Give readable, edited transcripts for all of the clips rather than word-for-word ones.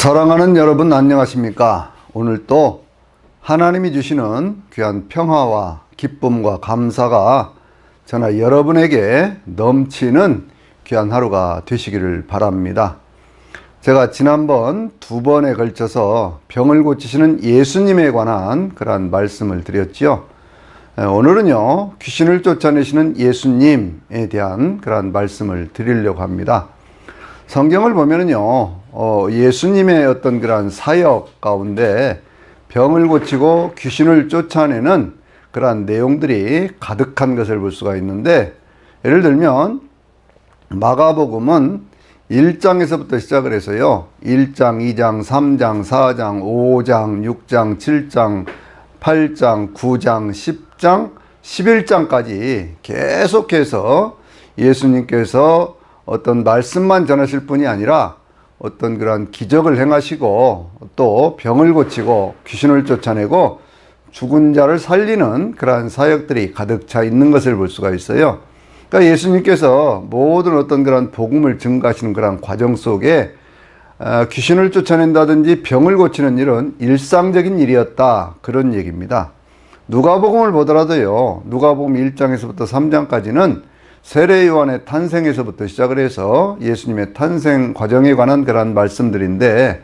사랑하는 여러분 안녕하십니까? 오늘 또 하나님이 주시는 귀한 평화와 기쁨과 감사가 저나 여러분에게 넘치는 귀한 하루가 되시기를 바랍니다. 제가 지난번 두 번에 걸쳐서 병을 고치시는 예수님에 관한 그러한 말씀을 드렸지요. 오늘은요, 귀신을 쫓아내시는 예수님에 대한 그러한 말씀을 드리려고 합니다. 성경을 보면은요, 예수님의 어떤 그러한 사역 가운데 병을 고치고 귀신을 쫓아내는 그러한 내용들이 가득한 것을 볼 수가 있는데, 예를 들면 마가복음은 1장에서부터 시작을 해서요, 1장, 2장, 3장, 4장, 5장, 6장, 7장, 8장, 9장, 10장, 11장까지 계속해서 예수님께서 어떤 말씀만 전하실 뿐이 아니라 어떤 그런 기적을 행하시고 또 병을 고치고 귀신을 쫓아내고 죽은 자를 살리는 그러한 사역들이 가득 차 있는 것을 볼 수가 있어요. 그러니까 예수님께서 모든 어떤 그런 복음을 증거하시는 그런 과정 속에 귀신을 쫓아낸다든지 병을 고치는 일은 일상적인 일이었다, 그런 얘기입니다. 누가복음을 보더라도요, 누가복음 1장에서부터 3장까지는 세례 요한의 탄생에서부터 시작을 해서 예수님의 탄생 과정에 관한 그러한 말씀들인데,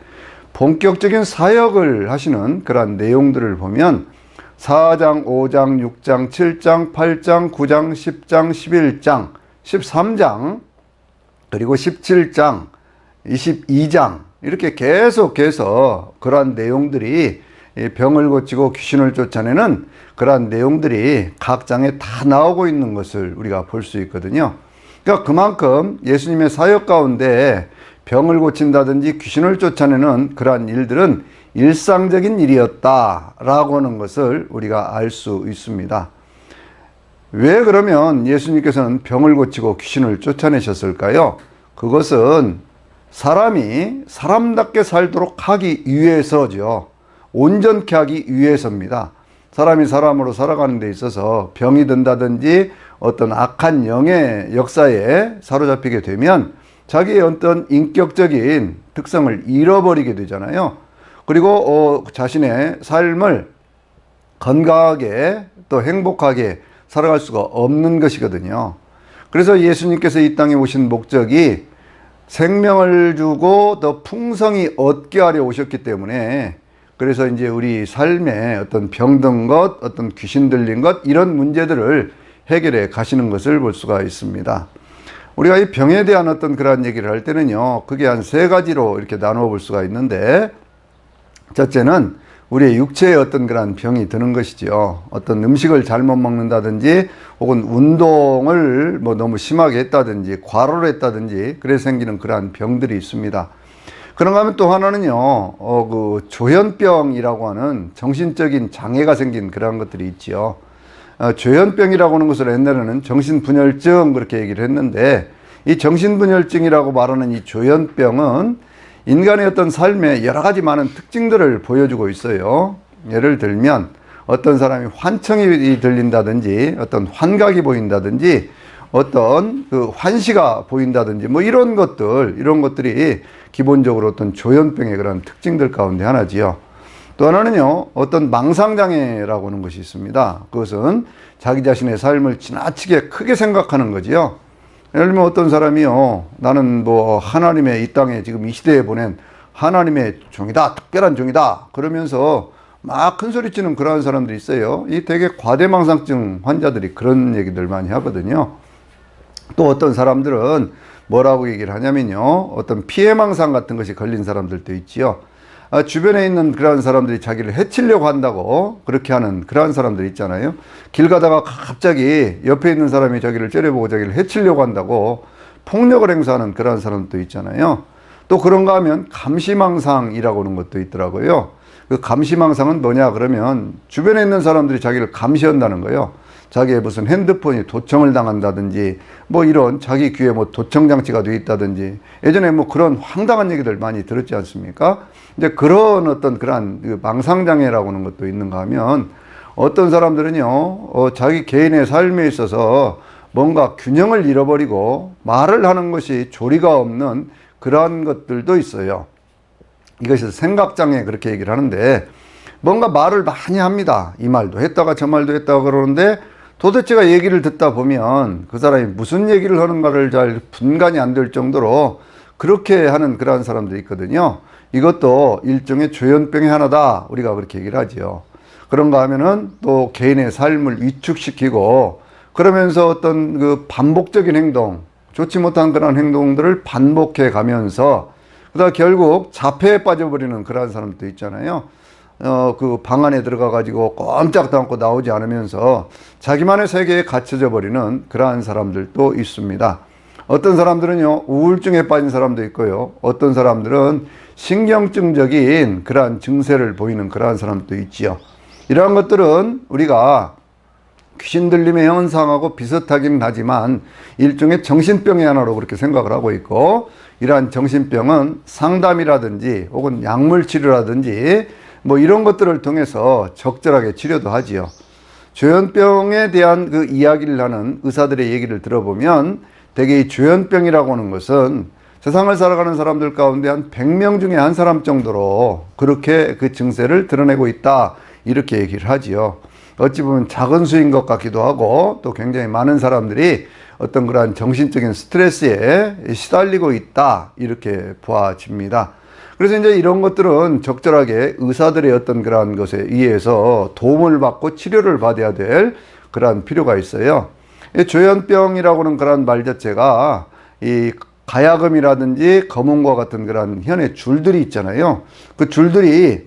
본격적인 사역을 하시는 그러한 내용들을 보면 4장, 5장, 6장, 7장, 8장, 9장, 10장, 11장, 13장, 그리고 17장, 22장 이렇게 계속해서 그러한 내용들이 병을 고치고 귀신을 쫓아내는 그러한 내용들이 각 장에 다 나오고 있는 것을 우리가 볼 수 있거든요. 그러니까 그만큼 예수님의 사역 가운데 병을 고친다든지 귀신을 쫓아내는 그러한 일들은 일상적인 일이었다라고 하는 것을 우리가 알 수 있습니다. 왜 그러면 예수님께서는 병을 고치고 귀신을 쫓아내셨을까요? 그것은 사람이 사람답게 살도록 하기 위해서죠. 온전케 하기 위해서입니다. 사람이 사람으로 살아가는 데 있어서 병이 든다든지 어떤 악한 영의 역사에 사로잡히게 되면 자기의 어떤 인격적인 특성을 잃어버리게 되잖아요. 그리고 자신의 삶을 건강하게 또 행복하게 살아갈 수가 없는 것이거든요. 그래서 예수님께서 이 땅에 오신 목적이 생명을 주고 더 풍성히 얻게 하려 오셨기 때문에, 그래서 이제 우리 삶에 어떤 병든 것, 어떤 귀신 들린 것, 이런 문제들을 해결해 가시는 것을 볼 수가 있습니다. 우리가 이 병에 대한 어떤 그런 얘기를 할 때는요, 그게 한 세 가지로 이렇게 나누어 볼 수가 있는데, 첫째는 우리의 육체에 어떤 그런 병이 드는 것이죠. 어떤 음식을 잘못 먹는다든지, 혹은 운동을 너무 심하게 했다든지, 과로를 했다든지, 그래서 생기는 그러한 병들이 있습니다. 그런가 하면 또 하나는요, 그 조현병이라고 하는 정신적인 장애가 생긴 그런 것들이 있지요. 조현병이라고 하는 것을 옛날에는 정신분열증 그렇게 얘기를 했는데, 이 정신분열증이라고 말하는 이 조현병은 인간의 어떤 삶에 여러 가지 많은 특징들을 보여주고 있어요. 예를 들면 어떤 사람이 환청이 들린다든지, 어떤 환각이 보인다든지, 어떤 그 환시가 보인다든지, 이런 것들이 기본적으로 어떤 조현병의 그런 특징들 가운데 하나지요. 또 하나는요, 어떤 망상장애라고 하는 것이 있습니다. 그것은 자기 자신의 삶을 지나치게 크게 생각하는 거지요. 예를 들면 어떤 사람이요, 나는 하나님의 이 땅에 지금 이 시대에 보낸 하나님의 종이다, 특별한 종이다, 그러면서 막 큰 소리 치는 그러한 사람들이 있어요. 이 되게 과대망상증 환자들이 그런 얘기들 많이 하거든요. 또 어떤 사람들은 뭐라고 얘기를 하냐면요, 어떤 피해망상 같은 것이 걸린 사람들도 있지요. 주변에 있는 그런 사람들이 자기를 해치려고 한다고 그렇게 하는 그런 사람들 있잖아요. 길 가다가 갑자기 옆에 있는 사람이 자기를 째려보고 자기를 해치려고 한다고 폭력을 행사하는 그런 사람도 있잖아요. 또 그런가 하면 감시망상이라고 하는 것도 있더라고요. 그 감시망상은 뭐냐 그러면 주변에 있는 사람들이 자기를 감시한다는 거예요. 자기의 무슨 핸드폰이 도청을 당한다든지, 이런 자기 귀에 도청 장치가 되어 있다든지, 예전에 그런 황당한 얘기들 많이 들었지 않습니까? 이제 그런 어떤 그런 그 망상장애라고 하는 것도 있는가 하면, 어떤 사람들은요, 자기 개인의 삶에 있어서 뭔가 균형을 잃어버리고 말을 하는 것이 조리가 없는 그러한 것들도 있어요. 이것이 생각장애 그렇게 얘기를 하는데, 뭔가 말을 많이 합니다. 이 말도 했다가 저 말도 했다가 그러는데 도대체가 얘기를 듣다 보면 그 사람이 무슨 얘기를 하는가를 잘 분간이 안 될 정도로 그렇게 하는 그러한 사람들이 있거든요. 이것도 일종의 조현병의 하나다, 우리가 그렇게 얘기를 하지요. 그런가 하면은 또 개인의 삶을 위축시키고, 그러면서 어떤 그 반복적인 행동, 좋지 못한 그런 행동들을 반복해 가면서 그러다 결국 자폐에 빠져버리는 그런 사람도 있잖아요. 그 방 안에 들어가 가지고 꼼짝도 않고 나오지 않으면서 자기만의 세계에 갇혀져 버리는 그러한 사람들도 있습니다. 어떤 사람들은요, 우울증에 빠진 사람도 있고요. 어떤 사람들은 신경증적인 그러한 증세를 보이는 그러한 사람도 있지요. 이러한 것들은 우리가 귀신 들림의 현상하고 비슷하긴 하지만 일종의 정신병의 하나로 그렇게 생각을 하고 있고, 이러한 정신병은 상담이라든지 혹은 약물 치료라든지 뭐 이런 것들을 통해서 적절하게 치료도 하지요. 조현병에 대한 그 이야기를 하는 의사들의 얘기를 들어보면 대개 이 조현병이라고 하는 것은 세상을 살아가는 사람들 가운데 한 100명 중에 한 사람 정도로 그렇게 그 증세를 드러내고 있다, 이렇게 얘기를 하지요. 어찌 보면 작은 수인 것 같기도 하고, 또 굉장히 많은 사람들이 어떤 그러한 정신적인 스트레스에 시달리고 있다, 이렇게 보아집니다. 그래서 이제 이런 것들은 적절하게 의사들의 어떤 그러한 것에 의해서 도움을 받고 치료를 받아야 될 그러한 필요가 있어요. 조현병이라고 하는 그런 말 자체가 이 가야금이라든지 검은과 같은 그런 현의 줄들이 있잖아요. 그 줄들이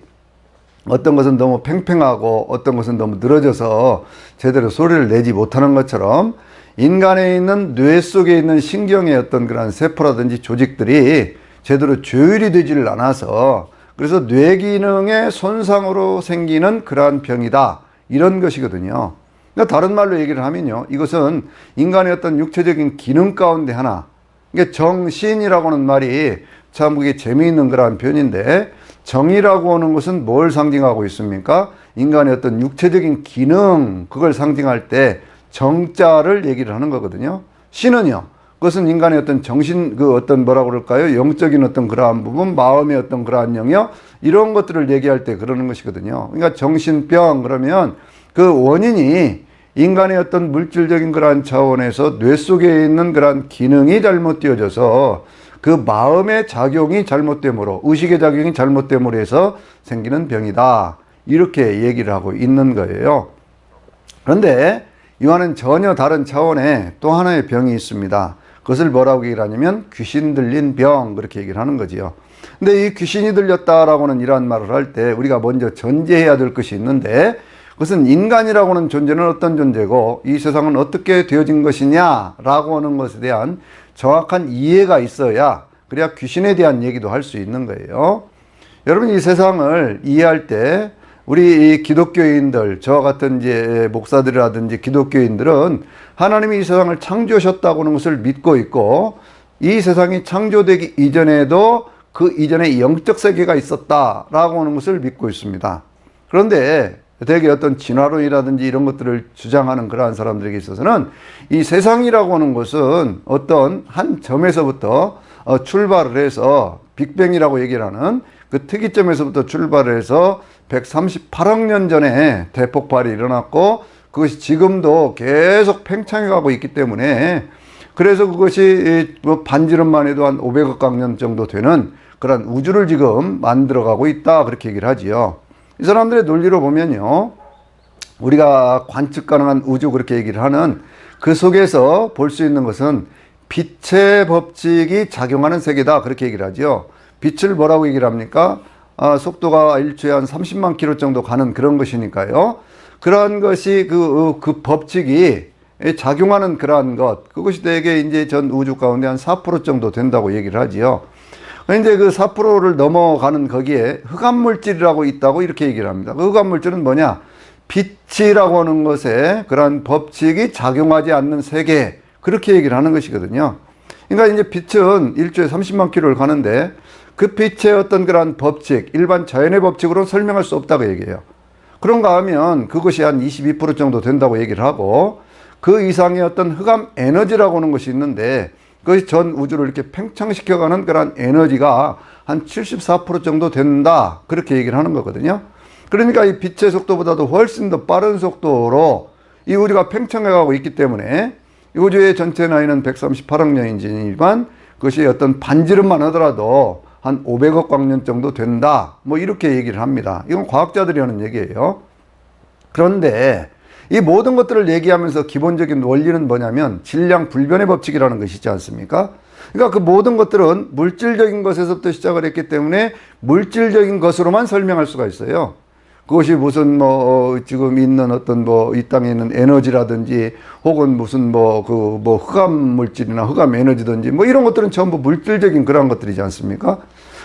어떤 것은 너무 팽팽하고 어떤 것은 너무 늘어져서 제대로 소리를 내지 못하는 것처럼, 인간에 있는 뇌 속에 있는 신경의 어떤 그런 세포라든지 조직들이 제대로 조율이 되지를 않아서, 그래서 뇌 기능의 손상으로 생기는 그러한 병이다, 이런 것이거든요. 그러니까 다른 말로 얘기를 하면요, 이것은 인간의 어떤 육체적인 기능 가운데 하나, 그러니까 정신이라고 하는 말이 참 그게 재미있는 그러한 표현인데, 정이라고 하는 것은 뭘 상징하고 있습니까? 인간의 어떤 육체적인 기능, 그걸 상징할 때 정자를 얘기를 하는 거거든요. 신은요, 그것은 인간의 어떤 정신, 그 어떤 뭐라고 그럴까요? 영적인 어떤 그러한 부분, 마음의 어떤 그러한 영역, 이런 것들을 얘기할 때 그러는 것이거든요. 그러니까 정신병 그러면 그 원인이 인간의 어떤 물질적인 그러한 차원에서 뇌 속에 있는 그러한 기능이 잘못되어져서 그 마음의 작용이 잘못됨으로, 의식의 작용이 잘못됨으로 해서 생기는 병이다, 이렇게 얘기를 하고 있는 거예요. 그런데 이와는 전혀 다른 차원의 또 하나의 병이 있습니다. 그것을 뭐라고 얘기를 하냐면 귀신 들린 병, 그렇게 얘기를 하는 거지요. 근데 이 귀신이 들렸다라고 하는 이러한 말을 할 때 우리가 먼저 전제해야 될 것이 있는데, 그것은 인간이라고 하는 존재는 어떤 존재고 이 세상은 어떻게 되어진 것이냐라고 하는 것에 대한 정확한 이해가 있어야, 그래야 귀신에 대한 얘기도 할 수 있는 거예요. 여러분, 이 세상을 이해할 때 우리 기독교인들, 저와 같은 이제 목사들이라든지 기독교인들은 하나님이 이 세상을 창조하셨다고 하는 것을 믿고 있고, 이 세상이 창조되기 이전에도 그 이전에 영적 세계가 있었다라고 하는 것을 믿고 있습니다. 그런데 되게 어떤 진화론이라든지 이런 것들을 주장하는 그러한 사람들에게 있어서는 이 세상이라고 하는 것은 어떤 한 점에서부터 출발을 해서 빅뱅이라고 얘기를 하는 그 특이점에서부터 출발을 해서 138억 년 전에 대폭발이 일어났고, 그것이 지금도 계속 팽창해 가고 있기 때문에, 그래서 그것이 뭐 반지름만 해도 한 500억 광년 정도 되는 그런 우주를 지금 만들어가고 있다, 그렇게 얘기를 하지요. 이 사람들의 논리로 보면요, 우리가 관측 가능한 우주 그렇게 얘기를 하는 그 속에서 볼 수 있는 것은 빛의 법칙이 작용하는 세계다, 그렇게 얘기를 하죠. 빛을 뭐라고 얘기를 합니까? 속도가 일초에 한 30만 킬로 정도 가는 그런 것이니까요. 그러한 것이 그 법칙이 작용하는 그러한 것, 그것이 대개 이제 전 우주 가운데 한 4% 정도 된다고 얘기를 하지요. 이제 그 4%를 넘어가는 거기에 흑암물질이라고 있다고 이렇게 얘기를 합니다. 그 흑암물질은 뭐냐? 빛이라고 하는 것에 그러한 법칙이 작용하지 않는 세계, 그렇게 얘기를 하는 것이거든요. 그러니까 이제 빛은 일주에 30만 킬로를 가는데 그 빛의 어떤 그러한 법칙, 일반 자연의 법칙으로 설명할 수 없다고 얘기해요. 그런가 하면 그것이 한 22% 정도 된다고 얘기를 하고, 그 이상의 어떤 흑암 에너지라고 하는 것이 있는데 그것이 전 우주를 이렇게 팽창시켜가는 그런 에너지가 한 74% 정도 된다. 그렇게 얘기를 하는 거거든요. 그러니까 이 빛의 속도보다도 훨씬 더 빠른 속도로 이 우주가 팽창해가고 있기 때문에 이 우주의 전체 나이는 138억 년이지만 그것이 어떤 반지름만 하더라도 한 500억 광년 정도 된다. 뭐 이렇게 얘기를 합니다. 이건 과학자들이 하는 얘기예요. 그런데 이 모든 것들을 얘기하면서 기본적인 원리는 뭐냐면 질량 불변의 법칙이라는 것이지 않습니까? 그러니까 그 모든 것들은 물질적인 것에서부터 시작을 했기 때문에 물질적인 것으로만 설명할 수가 있어요. 그것이 무슨 지금 있는 어떤 이 땅에 있는 에너지라든지 혹은 무슨 흑암 물질이나 흑암 에너지든지 이런 것들은 전부 물질적인 그런 것들이지 않습니까?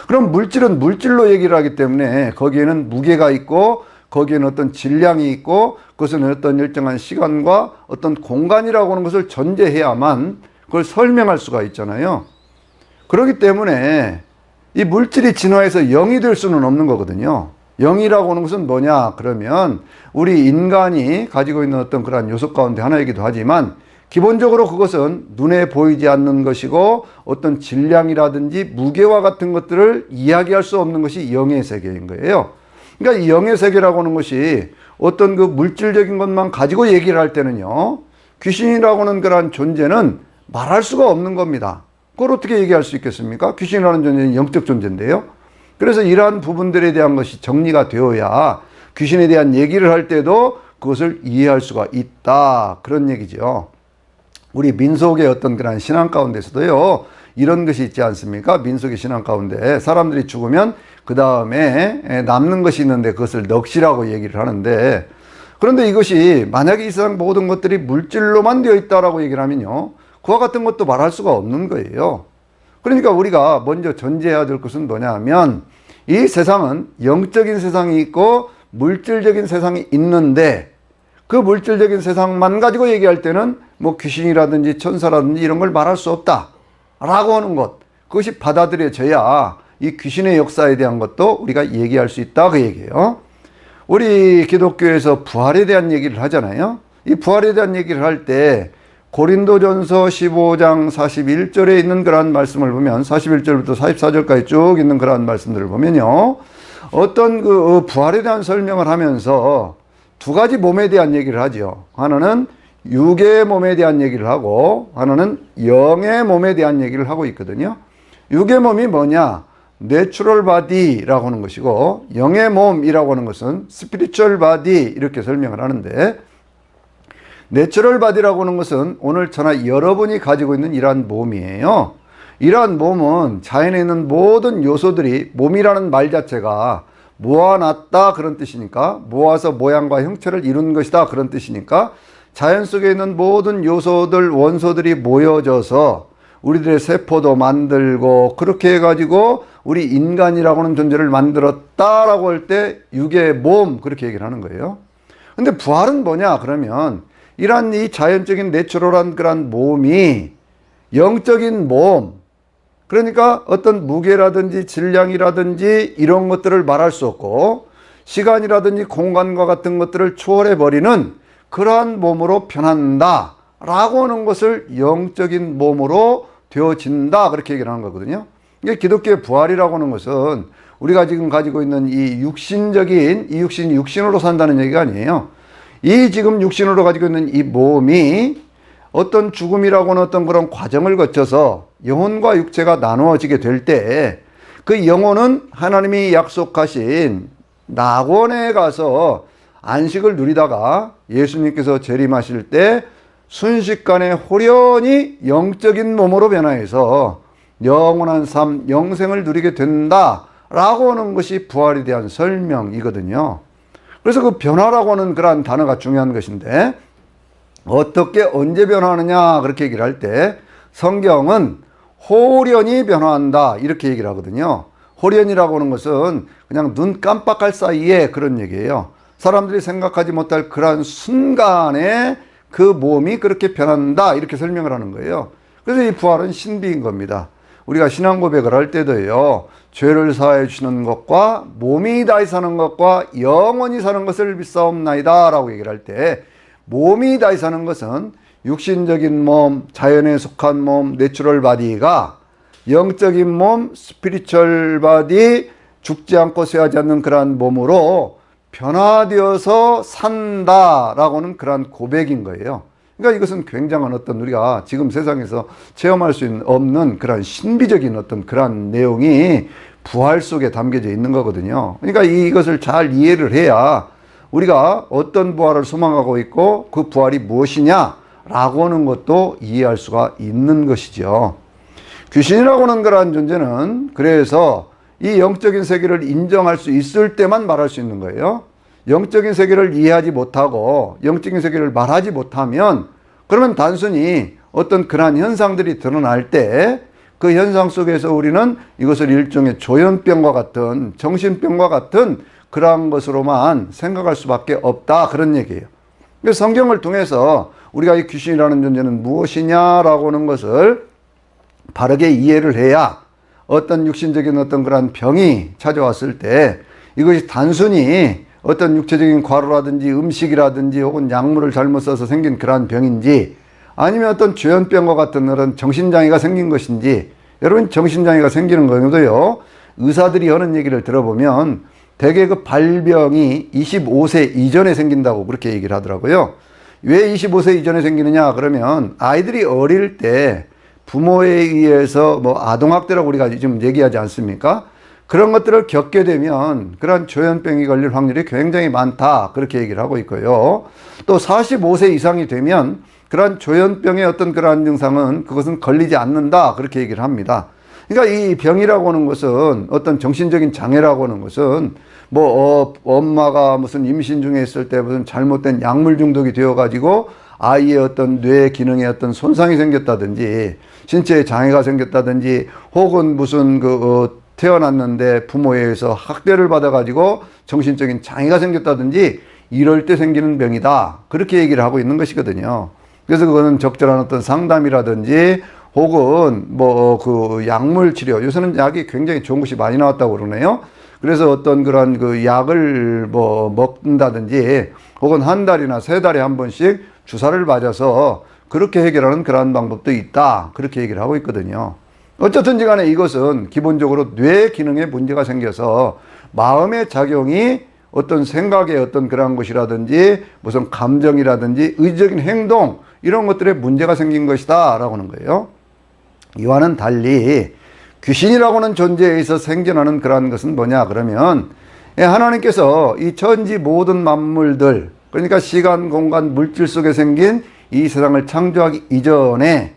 그럼 물질은 물질로 얘기를 하기 때문에 거기에는 무게가 있고 거기에는 어떤 질량이 있고 그것은 어떤 일정한 시간과 어떤 공간이라고 하는 것을 전제해야만 그걸 설명할 수가 있잖아요. 그렇기 때문에 이 물질이 진화해서 0이 될 수는 없는 거거든요. 0이라고 하는 것은 뭐냐 그러면 우리 인간이 가지고 있는 어떤 그러한 요소 가운데 하나이기도 하지만 기본적으로 그것은 눈에 보이지 않는 것이고 어떤 질량이라든지 무게와 같은 것들을 이야기할 수 없는 것이 영의 세계인 거예요. 그러니까 이 영의 세계라고 하는 것이 어떤 그 물질적인 것만 가지고 얘기를 할 때는요, 귀신이라고 하는 그러한 존재는 말할 수가 없는 겁니다. 그걸 어떻게 얘기할 수 있겠습니까? 귀신이라는 존재는 영적 존재인데요. 그래서 이러한 부분들에 대한 것이 정리가 되어야 귀신에 대한 얘기를 할 때도 그것을 이해할 수가 있다. 그런 얘기죠. 우리 민속의 어떤 그런 신앙 가운데서도요, 이런 것이 있지 않습니까? 민속의 신앙 가운데 사람들이 죽으면 그 다음에 남는 것이 있는데 그것을 넋이라고 얘기를 하는데, 그런데 이것이 만약에 이 세상 모든 것들이 물질로만 되어 있다라고 얘기를 하면요, 그와 같은 것도 말할 수가 없는 거예요. 그러니까 우리가 먼저 전제해야 될 것은 뭐냐 하면 이 세상은 영적인 세상이 있고 물질적인 세상이 있는데 그 물질적인 세상만 가지고 얘기할 때는 귀신이라든지 천사라든지 이런 걸 말할 수 없다 라고 하는 것, 그것이 받아들여져야 이 귀신의 역사에 대한 것도 우리가 얘기할 수 있다 그 얘기예요. 우리 기독교에서 부활에 대한 얘기를 하잖아요. 이 부활에 대한 얘기를 할 때 고린도전서 15장 41절에 있는 그러한 말씀을 보면 41절부터 44절까지 쭉 있는 그러한 말씀들을 보면요, 어떤 그 부활에 대한 설명을 하면서 두 가지 몸에 대한 얘기를 하죠. 하나는 육의 몸에 대한 얘기를 하고 하나는 영의 몸에 대한 얘기를 하고 있거든요. 육의 몸이 뭐냐? 내추럴 바디라고 하는 것이고 영의 몸이라고 하는 것은 스피리추얼 바디 이렇게 설명을 하는데, 내추럴 바디라고 하는 것은 오늘 저나 여러분이 가지고 있는 이러한 몸이에요. 이러한 몸은 자연에 있는 모든 요소들이, 몸이라는 말 자체가 모아놨다 그런 뜻이니까, 모아서 모양과 형체를 이룬 것이다 그런 뜻이니까, 자연 속에 있는 모든 요소들, 원소들이 모여져서 우리들의 세포도 만들고 그렇게 해가지고 우리 인간이라고 하는 존재를 만들었다라고 할 때 육의 몸 그렇게 얘기를 하는 거예요. 근데 부활은 뭐냐 그러면 이러한 이 자연적인 내추럴한 그런 몸이 영적인 몸, 그러니까 어떤 무게라든지 질량이라든지 이런 것들을 말할 수 없고 시간이라든지 공간과 같은 것들을 초월해버리는 그러한 몸으로 변한다 라고 하는 것을 영적인 몸으로 되어진다 그렇게 얘기를 하는 거거든요. 이게 기독교의 부활이라고 하는 것은 우리가 지금 가지고 있는 이 육신적인, 이 육신이 육신으로 산다는 얘기가 아니에요. 이 지금 육신으로 가지고 있는 이 몸이 어떤 죽음이라고 하는 어떤 그런 과정을 거쳐서 영혼과 육체가 나누어지게 될 때 그 영혼은 하나님이 약속하신 낙원에 가서 안식을 누리다가 예수님께서 재림하실 때 순식간에 호련히 영적인 몸으로 변화해서 영원한 삶, 영생을 누리게 된다라고 하는 것이 부활에 대한 설명이거든요. 그래서 그 변화라고 하는 그러한 단어가 중요한 것인데, 어떻게 언제 변화하느냐 그렇게 얘기를 할 때 성경은 호련히 변화한다 이렇게 얘기를 하거든요. 호련이라고 하는 것은 그냥 눈 깜빡할 사이에 그런 얘기예요. 사람들이 생각하지 못할 그러한 순간에 그 몸이 그렇게 변한다 이렇게 설명을 하는 거예요. 그래서 이 부활은 신비인 겁니다. 우리가 신앙 고백을 할 때도요, 죄를 사하여 주시는 것과 몸이 다히 사는 것과 영원히 사는 것을 믿사옵나이다 라고 얘기를 할 때, 몸이 다히 사는 것은 육신적인 몸, 자연에 속한 몸, 내추럴 바디가 영적인 몸, 스피리추얼 바디, 죽지 않고 쇠하지 않는 그러한 몸으로 변화되어서 산다라고는 그러한 고백인 거예요. 그러니까 이것은 굉장한 어떤 우리가 지금 세상에서 체험할 수 없는 그러한 신비적인 어떤 그러한 내용이 부활 속에 담겨져 있는 거거든요. 그러니까 이것을 잘 이해를 해야 우리가 어떤 부활을 소망하고 있고 그 부활이 무엇이냐라고 하는 것도 이해할 수가 있는 것이죠. 귀신이라고 하는 그러한 존재는 그래서 이 영적인 세계를 인정할 수 있을 때만 말할 수 있는 거예요. 영적인 세계를 이해하지 못하고 영적인 세계를 말하지 못하면 그러면 단순히 어떤 그러한 현상들이 드러날 때 그 현상 속에서 우리는 이것을 일종의 조현병과 같은 정신병과 같은 그러한 것으로만 생각할 수밖에 없다, 그런 얘기예요. 그래서 성경을 통해서 우리가 이 귀신이라는 존재는 무엇이냐라고 하는 것을 바르게 이해를 해야 어떤 육신적인 어떤 그런 병이 찾아왔을 때 이것이 단순히 어떤 육체적인 과로라든지 음식이라든지 혹은 약물을 잘못 써서 생긴 그러한 병인지 아니면 어떤 조현병과 같은 그런 정신장애가 생긴 것인지, 여러분 정신장애가 생기는 경우도요, 의사들이 하는 얘기를 들어보면 대개 그 발병이 25세 이전에 생긴다고 그렇게 얘기를 하더라고요. 왜 25세 이전에 생기느냐 그러면 아이들이 어릴 때 부모에 의해서 뭐 아동학대라고 우리가 지금 얘기하지 않습니까? 그런 것들을 겪게 되면 그런 조현병이 걸릴 확률이 굉장히 많다, 그렇게 얘기를 하고 있고요. 또 45세 이상이 되면 그러한 조현병의 어떤 그러한 증상은 그것은 걸리지 않는다, 그렇게 얘기를 합니다. 그러니까 이 병이라고 하는 것은 어떤 정신적인 장애라고 하는 것은 뭐 엄마가 무슨 임신 중에 있을 때 무슨 잘못된 약물 중독이 되어 가지고 아이의 어떤 뇌 기능에 어떤 손상이 생겼다든지 신체에 장애가 생겼다든지 혹은 무슨 태어났는데 부모에 의해서 학대를 받아 가지고 정신적인 장애가 생겼다든지 이럴 때 생기는 병이다, 그렇게 얘기를 하고 있는 것이거든요. 그래서 그거는 적절한 어떤 상담이라든지 혹은 뭐 그 약물 치료, 요새는 약이 굉장히 좋은 것이 많이 나왔다고 그러네요. 그래서 어떤 그런 그 약을 뭐 먹는다든지 혹은 한 달이나 세 달에 한 번씩 주사를 맞아서 그렇게 해결하는 그러한 방법도 있다, 그렇게 얘기를 하고 있거든요. 어쨌든지 간에 이것은 기본적으로 뇌 기능에 문제가 생겨서 마음의 작용이 어떤 생각의 어떤 그런 것이라든지 무슨 감정이라든지 의지적인 행동, 이런 것들에 문제가 생긴 것이다 라고 하는 거예요. 이와는 달리 귀신이라고 하는 존재에 있어 생겨나는 그러한 것은 뭐냐 그러면 하나님께서 이 천지 모든 만물들, 그러니까 시간, 공간, 물질 속에 생긴 이 세상을 창조하기 이전에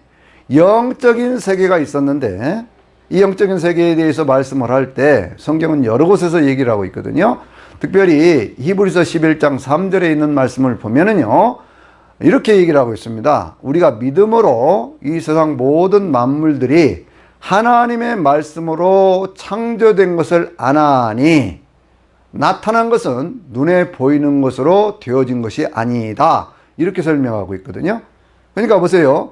영적인 세계가 있었는데 이 영적인 세계에 대해서 말씀을 할 때 성경은 여러 곳에서 얘기를 하고 있거든요. 특별히 히브리서 11장 3절에 있는 말씀을 보면은요, 이렇게 얘기를 하고 있습니다. 우리가 믿음으로 이 세상 모든 만물들이 하나님의 말씀으로 창조된 것을 아나니 나타난 것은 눈에 보이는 것으로 되어진 것이 아니다, 이렇게 설명하고 있거든요. 그러니까 보세요.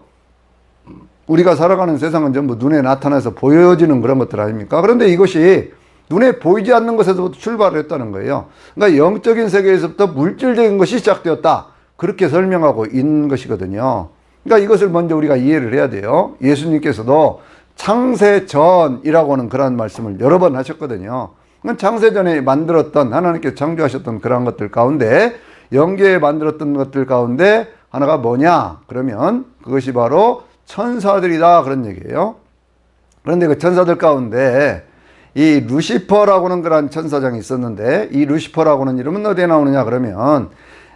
우리가 살아가는 세상은 전부 눈에 나타나서 보여지는 그런 것들 아닙니까? 그런데 이것이 눈에 보이지 않는 것에서부터 출발을 했다는 거예요. 그러니까 영적인 세계에서부터 물질적인 것이 시작되었다, 그렇게 설명하고 있는 것이거든요. 그러니까 이것을 먼저 우리가 이해를 해야 돼요. 예수님께서도 창세전이라고 하는 그런 말씀을 여러 번 하셨거든요. 창세전에 만들었던, 하나님께서 창조하셨던 그런 것들 가운데 영계에 만들었던 것들 가운데 하나가 뭐냐 그러면 그것이 바로 천사들이다, 그런 얘기예요. 그런데 그 천사들 가운데 이 루시퍼라고는 그런 천사장이 있었는데 이 루시퍼라고는 이름은 어디에 나오느냐 그러면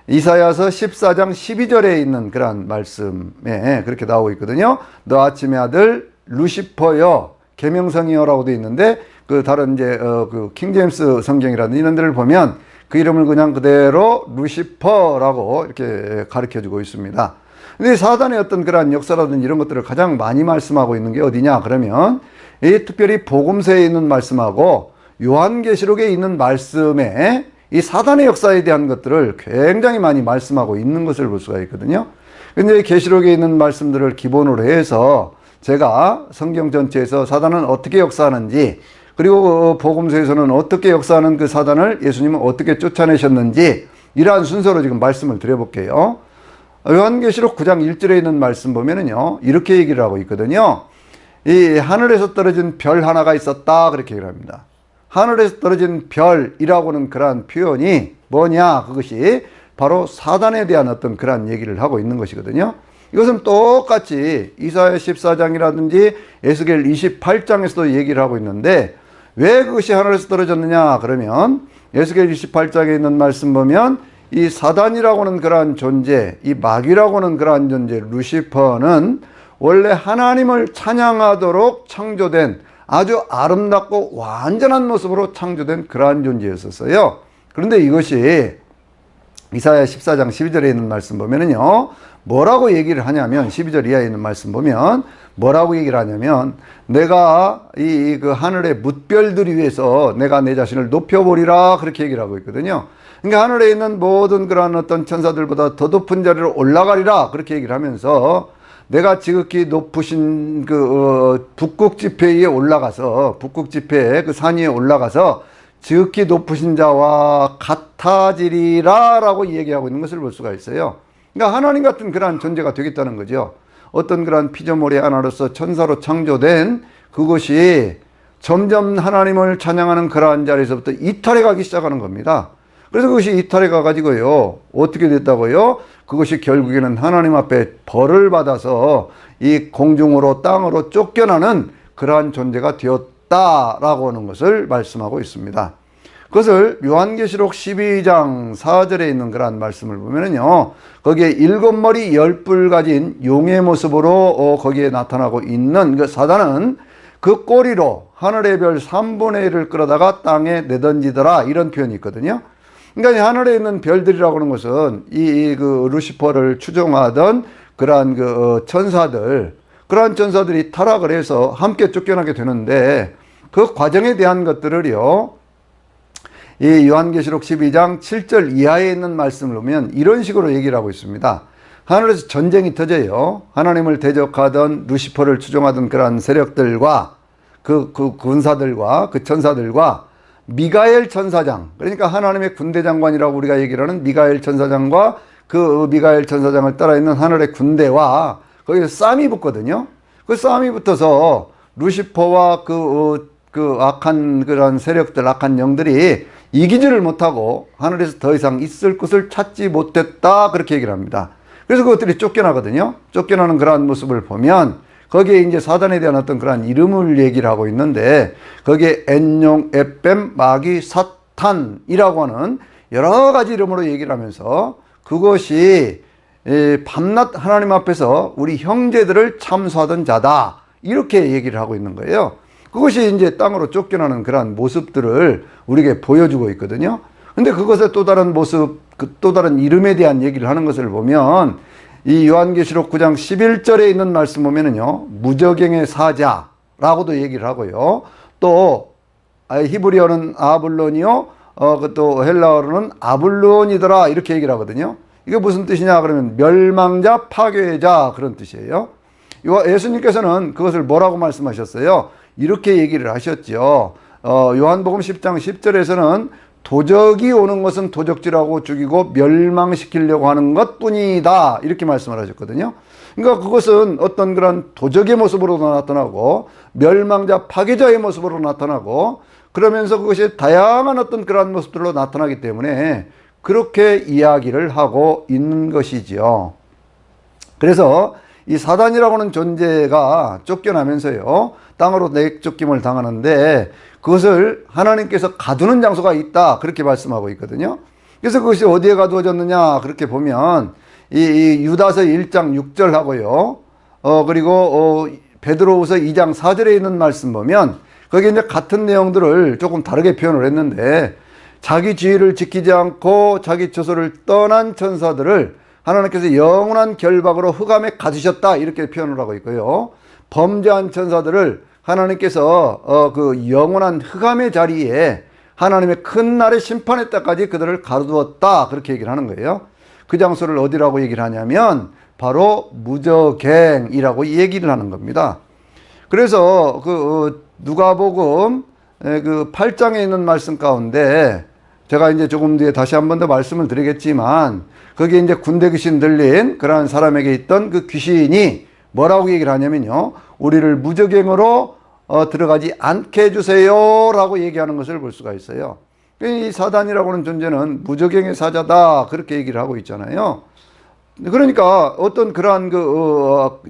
이사야서 14장 12절에 있는 그런 말씀에 그렇게 나오고 있거든요. 너 아침의 아들 루시퍼여 계명성이여라고 되어 있는데 그 다른 이제 그 킹제임스 성경이라든지 이런 데를 보면 그 이름을 그냥 그대로 루시퍼라고 이렇게 가르쳐 주고 있습니다. 근데 사단의 어떤 그러한 역사라든지 이런 것들을 가장 많이 말씀하고 있는 게 어디냐 그러면 이 특별히 복음서에 있는 말씀하고 요한계시록에 있는 말씀에 이 사단의 역사에 대한 것들을 굉장히 많이 말씀하고 있는 것을 볼 수가 있거든요. 근데 계시록에 있는 말씀들을 기본으로 해서 제가 성경 전체에서 사단은 어떻게 역사하는지, 그리고 복음서에서는 어떻게 역사하는 그 사단을 예수님은 어떻게 쫓아내셨는지, 이러한 순서로 지금 말씀을 드려볼게요. 요한계시록 9장 1절에 있는 말씀 보면은요, 이렇게 얘기를 하고 있거든요. 이 하늘에서 떨어진 별 하나가 있었다, 그렇게 얘기를 합니다. 하늘에서 떨어진 별이라고는 그러한 표현이 뭐냐, 그것이 바로 사단에 대한 어떤 그러한 얘기를 하고 있는 것이거든요. 이것은 똑같이 이사야 14장이라든지 에스겔 28장에서도 얘기를 하고 있는데, 왜 그것이 하늘에서 떨어졌느냐 그러면 에스겔 28장에 있는 말씀 보면 이 사단이라고 하는 그러한 존재, 이 마귀라고 하는 그러한 존재 루시퍼는 원래 하나님을 찬양하도록 창조된 아주 아름답고 완전한 모습으로 창조된 그러한 존재였었어요. 그런데 이것이 이사야 14장 12절에 있는 말씀 보면은요, 뭐라고 얘기를 하냐면, 12절 이하에 있는 말씀 보면 뭐라고 얘기를 하냐면, 내가 그 하늘의 뭇별들 위해서 내가 내 자신을 높여보리라, 그렇게 얘기를 하고 있거든요. 그러니까 하늘에 있는 모든 그러한 어떤 천사들보다 더 높은 자리로 올라가리라, 그렇게 얘기를 하면서 내가 지극히 높으신 북극 지폐에 올라가서, 북극 지폐의 그 산 위에 올라가서 지극히 높으신 자와 같아지리라 라고 얘기하고 있는 것을 볼 수가 있어요. 그러니까 하나님 같은 그러한 존재가 되겠다는 거죠. 어떤 그러한 피조물의 하나로서 천사로 창조된 그것이 점점 하나님을 찬양하는 그러한 자리에서부터 이탈해 가기 시작하는 겁니다. 그래서 그것이 이탈해 가가지고요, 어떻게 됐다고요? 그것이 결국에는 하나님 앞에 벌을 받아서 이 공중으로 땅으로 쫓겨나는 그러한 존재가 되었다라고 하는 것을 말씀하고 있습니다. 그것을 요한계시록 12장 4절에 있는 그러한 말씀을 보면은요, 거기에 7머리 10뿔 가진 용의 모습으로 거기에 나타나고 있는 그 사단은 그 꼬리로 하늘의 별 3분의 1을 끌어다가 땅에 내던지더라, 이런 표현이 있거든요. 그러니까 이 하늘에 있는 별들이라고 하는 것은 그 루시퍼를 추종하던 그러한 천사들, 그러한 천사들이 타락을 해서 함께 쫓겨나게 되는데, 그 과정에 대한 것들을요, 이 요한계시록 12장 7절 이하에 있는 말씀을 보면 이런 식으로 얘기를 하고 있습니다. 하늘에서 전쟁이 터져요. 하나님을 대적하던 루시퍼를 추종하던 그러한 세력들과 그 군사들과 그 천사들과 미가엘 천사장, 그러니까 하나님의 군대 장관이라고 우리가 얘기를 하는 미가엘 천사장과 그 미가엘 천사장을 따라 있는 하늘의 군대와 거기서 싸움이 붙거든요. 그 싸움이 붙어서 루시퍼와 그 악한 그런 세력들, 악한 영들이 이기지를 못하고 하늘에서 더 이상 있을 곳을 찾지 못했다, 그렇게 얘기를 합니다. 그래서 그것들이 쫓겨나거든요. 쫓겨나는 그러한 모습을 보면 거기에 이제 사단에 대한 어떤 그러한 이름을 얘기를 하고 있는데, 거기에 엔용, 에뱀, 마귀, 사탄이라고 하는 여러 가지 이름으로 얘기를 하면서 그것이 밤낮 하나님 앞에서 우리 형제들을 참수하던 자다, 이렇게 얘기를 하고 있는 거예요. 그것이 이제 땅으로 쫓겨나는 그러한 모습들을 우리에게 보여주고 있거든요. 근데 그것의 또 다른 모습, 또 다른 이름에 대한 얘기를 하는 것을 보면 이 요한계시록 9장 11절에 있는 말씀 보면은요, 무저갱의 사자라고도 얘기를 하고요. 또 히브리어는 아블론이요, 또 헬라어로는 아블론이더라, 이렇게 얘기를 하거든요. 이게 무슨 뜻이냐 그러면 멸망자, 파괴자, 그런 뜻이에요. 예수님께서는 그것을 뭐라고 말씀하셨어요? 이렇게 얘기를 하셨죠. 요한복음 10장 10절에서는 도적이 오는 것은 도적질하고 죽이고 멸망시키려고 하는 것뿐이다, 이렇게 말씀을 하셨거든요. 그러니까 그것은 어떤 그런 도적의 모습으로 나타나고 멸망자, 파괴자의 모습으로 나타나고, 그러면서 그것이 다양한 어떤 그런 모습들로 나타나기 때문에 그렇게 이야기를 하고 있는 것이지요. 그래서 이 사단이라고 하는 존재가 쫓겨나면서요, 땅으로 내쫓김을 당하는데 그것을 하나님께서 가두는 장소가 있다, 그렇게 말씀하고 있거든요. 그래서 그것이 어디에 가두어졌느냐 그렇게 보면 이 유다서 1장 6절하고요, 그리고 베드로후서 2장 4절에 있는 말씀 보면 거기에 이제 같은 내용들을 조금 다르게 표현을 했는데, 자기 지위를 지키지 않고 자기 처소를 떠난 천사들을 하나님께서 영원한 결박으로 흑암에 가두셨다, 이렇게 표현을 하고 있고요. 범죄한 천사들을 하나님께서 그 영원한 흑암의 자리에 하나님의 큰 날의 심판의 때까지 그들을 가두었다, 그렇게 얘기를 하는 거예요. 그 장소를 어디라고 얘기를 하냐면 바로 무저갱이라고 얘기를 하는 겁니다. 그래서 누가복음 그 8장에 있는 말씀 가운데 제가 이제 조금 뒤에 다시 한 번 더 말씀을 드리겠지만, 거기에 이제 군대 귀신 들린 그러한 사람에게 있던 그 귀신이 뭐라고 얘기를 하냐면요, 우리를 무저갱으로 들어가지 않게 해주세요 라고 얘기하는 것을 볼 수가 있어요. 이 사단이라고 하는 존재는 무저갱의 사자다, 그렇게 얘기를 하고 있잖아요. 그러니까 어떤 그러한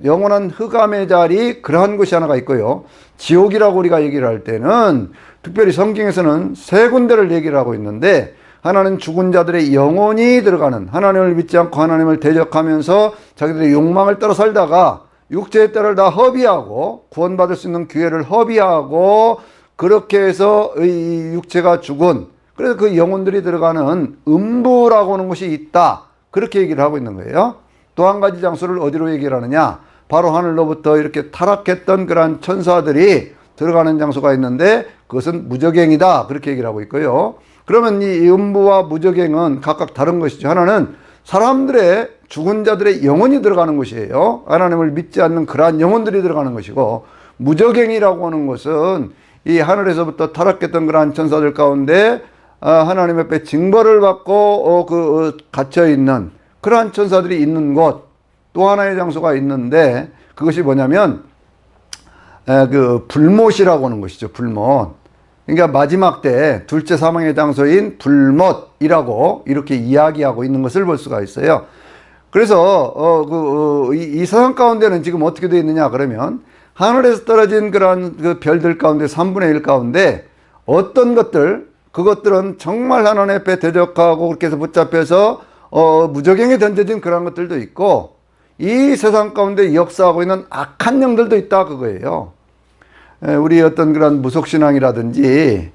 영원한 흑암의 자리, 그러한 곳이 하나가 있고요. 지옥이라고 우리가 얘기를 할 때는 특별히 성경에서는 세 군데를 얘기를 하고 있는데, 하나는 죽은 자들의 영혼이 들어가는, 하나님을 믿지 않고 하나님을 대적하면서 자기들의 욕망을 따라 살다가 육체의 때를 다 허비하고 구원받을 수 있는 기회를 허비하고 그렇게 해서 이 육체가 죽은, 그래서 그 영혼들이 들어가는 음부라고 하는 곳이 있다, 그렇게 얘기를 하고 있는 거예요. 또 한 가지 장소를 어디로 얘기를 하느냐, 바로 하늘로부터 이렇게 타락했던 그러한 천사들이 들어가는 장소가 있는데 그것은 무저갱이다, 그렇게 얘기를 하고 있고요. 그러면 이 음부와 무저갱은 각각 다른 것이죠. 하나는 사람들의, 죽은 자들의 영혼이 들어가는 곳이에요. 하나님을 믿지 않는 그러한 영혼들이 들어가는 것이고, 무저갱이라고 하는 것은 이 하늘에서부터 타락했던 그러한 천사들 가운데 하나님 앞에 징벌을 받고 갇혀있는 그러한 천사들이 있는 곳, 또 하나의 장소가 있는데, 그것이 뭐냐면 그 불못이라고 하는 것이죠. 불못. 그러니까 마지막 때 둘째 사망의 장소인 불못이라고 이렇게 이야기하고 있는 것을 볼 수가 있어요. 그래서 이 세상 가운데는 지금 어떻게 되어 있느냐 그러면, 하늘에서 떨어진 그러한 그 별들 가운데 3분의 1 가운데 어떤 것들, 그것들은 정말 하나님 앞에 대적하고 그렇게 해서 붙잡혀서 무저갱에 던져진 그런 것들도 있고, 이 세상 가운데 역사하고 있는 악한 영들도 있다, 그거예요. 우리 어떤 그런 무속신앙이라든지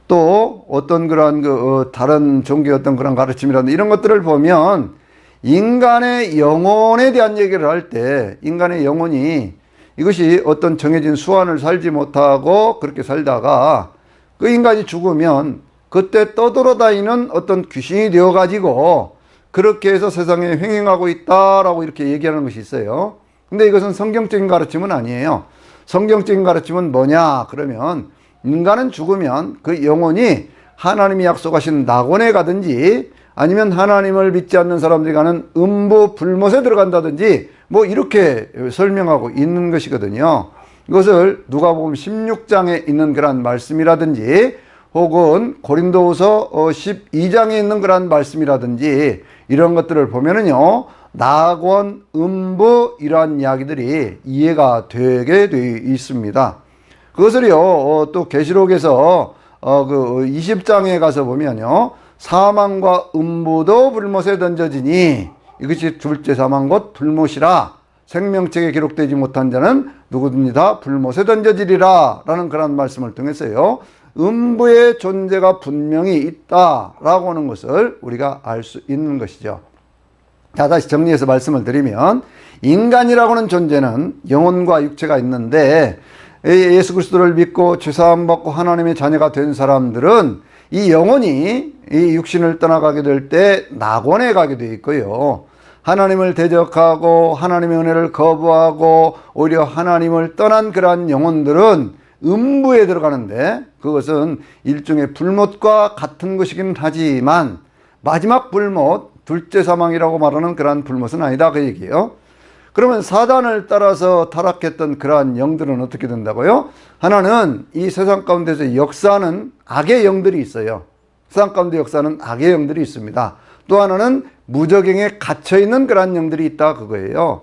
또 어떤 그런 다른 종교의 어떤 그런 가르침이라든지 이런 것들을 보면, 인간의 영혼에 대한 얘기를 할 때, 인간의 영혼이 이것이 어떤 정해진 수완을 살지 못하고 그렇게 살다가 그 인간이 죽으면 그때 떠돌아다니는 어떤 귀신이 되어가지고 그렇게 해서 세상에 횡행하고 있다라고 이렇게 얘기하는 것이 있어요. 근데 이것은 성경적인 가르침은 아니에요. 성경적인 가르침은 뭐냐 그러면, 인간은 죽으면 그 영혼이 하나님이 약속하신 낙원에 가든지 아니면 하나님을 믿지 않는 사람들이 가는 음부 불못에 들어간다든지 뭐 이렇게 설명하고 있는 것이거든요. 이것을 누가복음 16장에 있는 그런 말씀이라든지 혹은 고린도후서 12장에 있는 그런 말씀이라든지 이런 것들을 보면은요, 낙원, 음부 이러한 이야기들이 이해가 되게 되어 있습니다. 그것을요 또 계시록에서 그 20장에 가서 보면요, 사망과 음부도 불못에 던져지니 이것이 둘째 사망 곧 불못이라, 생명책에 기록되지 못한 자는 누구든지 다 불못에 던져지리라 라는 그런 말씀을 통해서요, 음부의 존재가 분명히 있다라고 하는 것을 우리가 알 수 있는 것이죠. 자, 다시 정리해서 말씀을 드리면, 인간이라고 하는 존재는 영혼과 육체가 있는데, 예수 그리스도를 믿고 죄사함 받고 하나님의 자녀가 된 사람들은 이 영혼이 이 육신을 떠나가게 될 때 낙원에 가게 되어 있고요, 하나님을 대적하고 하나님의 은혜를 거부하고 오히려 하나님을 떠난 그러한 영혼들은 음부에 들어가는데, 그것은 일종의 불못과 같은 것이긴 하지만 마지막 불못, 둘째 사망이라고 말하는 그러한 불못은 아니다, 그 얘기예요. 그러면 사단을 따라서 타락했던 그러한 영들은 어떻게 된다고요? 하나는 이 세상 가운데서 역사하는 악의 영들이 있어요. 세상 가운데 역사하는 악의 영들이 있습니다. 또 하나는 무저갱에 갇혀있는 그러한 영들이 있다, 그거예요.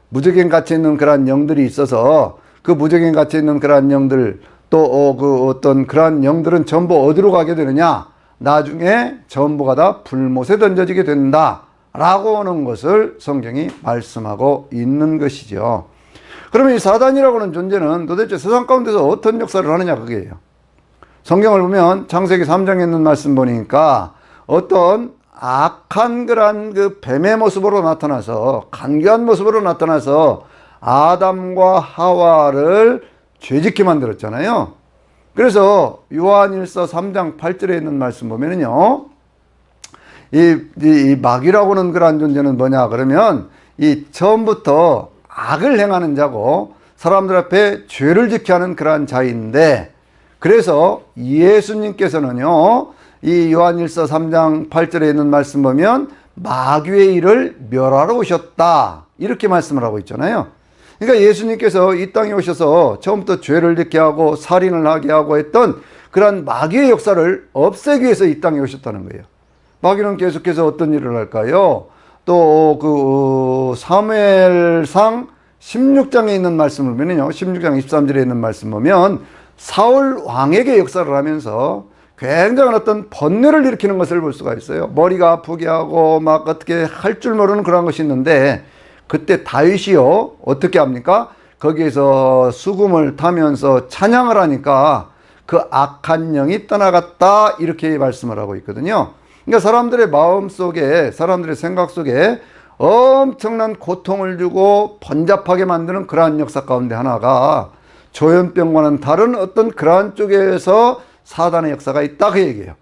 무저갱에 갇혀있는 그러한 영들이 있어서 그 무저갱에 갇혀있는 그러한 영들, 또 그 어떤 그러한 영들은 전부 어디로 가게 되느냐, 나중에 전부가 다 불못에 던져지게 된다 라고 하는 것을 성경이 말씀하고 있는 것이죠. 그러면 이 사단이라고 하는 존재는 도대체 세상 가운데서 어떤 역사를 하느냐, 그게요. 성경을 보면 창세기 3장에 있는 말씀 보니까 어떤 악한 그런 그 뱀의 모습으로 나타나서, 간교한 모습으로 나타나서 아담과 하와를 죄짓게 만들었잖아요. 그래서 요한일서 3장 8절에 있는 말씀 보면은요, 이 마귀라고 하는 그러한 존재는 뭐냐 그러면, 이 처음부터 악을 행하는 자고 사람들 앞에 죄를 지게 하는 그러한 자인데, 그래서 예수님께서는요 이 요한일서 3장 8절에 있는 말씀 보면 마귀의 일을 멸하러 오셨다 이렇게 말씀을 하고 있잖아요. 그러니까 예수님께서 이 땅에 오셔서 처음부터 죄를 짓게 하고 살인을 하게 하고 했던 그러한 마귀의 역사를 없애기 위해서 이 땅에 오셨다는 거예요. 마귀는 계속해서 어떤 일을 할까요? 또 그 사무엘상 16장에 있는 말씀을 보면요, 16장 23절에 있는 말씀 보면 사울 왕에게 역사를 하면서 굉장한 어떤 번뇌를 일으키는 것을 볼 수가 있어요. 머리가 아프게 하고 막 어떻게 할 줄 모르는 그런 것이 있는데, 그때 다윗이요 어떻게 합니까? 거기에서 수금을 타면서 찬양을 하니까 그 악한 영이 떠나갔다 이렇게 말씀을 하고 있거든요. 그러니까 사람들의 마음 속에, 사람들의 생각 속에 엄청난 고통을 주고 번잡하게 만드는 그러한 역사 가운데 하나가 조현병과는 다른 어떤 그러한 쪽에서 사단의 역사가 있다 그 얘기예요.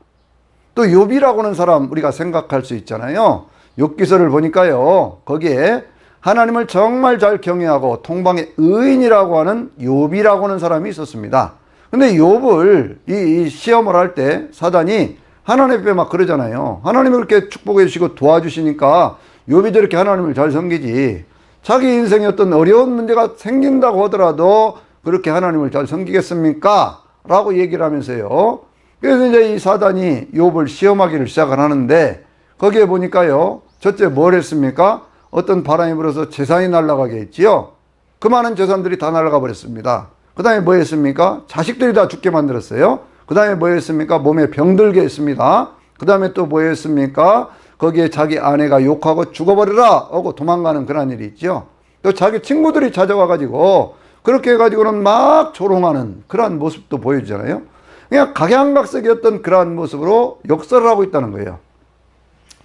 또 욥이라고 하는 사람 우리가 생각할 수 있잖아요. 욥기서를 보니까요, 거기에 하나님을 정말 잘 경외하고 통방의 의인이라고 하는 욥이라고 하는 사람이 있었습니다. 근데 욥을 이 시험을 할 때 사단이 하나님 앞에 막 그러잖아요. 하나님을 그렇게 축복해 주시고 도와주시니까 욥이 저렇게 하나님을 잘 섬기지, 자기 인생에 어떤 어려운 문제가 생긴다고 하더라도 그렇게 하나님을 잘 섬기겠습니까? 라고 얘기를 하면서요. 그래서 이제 이 사단이 욥을 시험하기를 시작을 하는데, 거기에 보니까요, 첫째 뭘 했습니까? 어떤 바람이 불어서 재산이 날아가게 했지요. 그 많은 재산들이 다 날아가 버렸습니다. 그 다음에 뭐 했습니까? 자식들이 다 죽게 만들었어요. 그 다음에 뭐 했습니까? 몸에 병들게 했습니다. 그 다음에 또 뭐 했습니까? 거기에 자기 아내가 욕하고 죽어버려라 하고 도망가는 그런 일이 있죠. 또 자기 친구들이 찾아와가지고 그렇게 해가지고는 막 조롱하는 그러한 모습도 보여주잖아요. 그냥 각양각색이었던 그러한 모습으로 역사를 하고 있다는 거예요.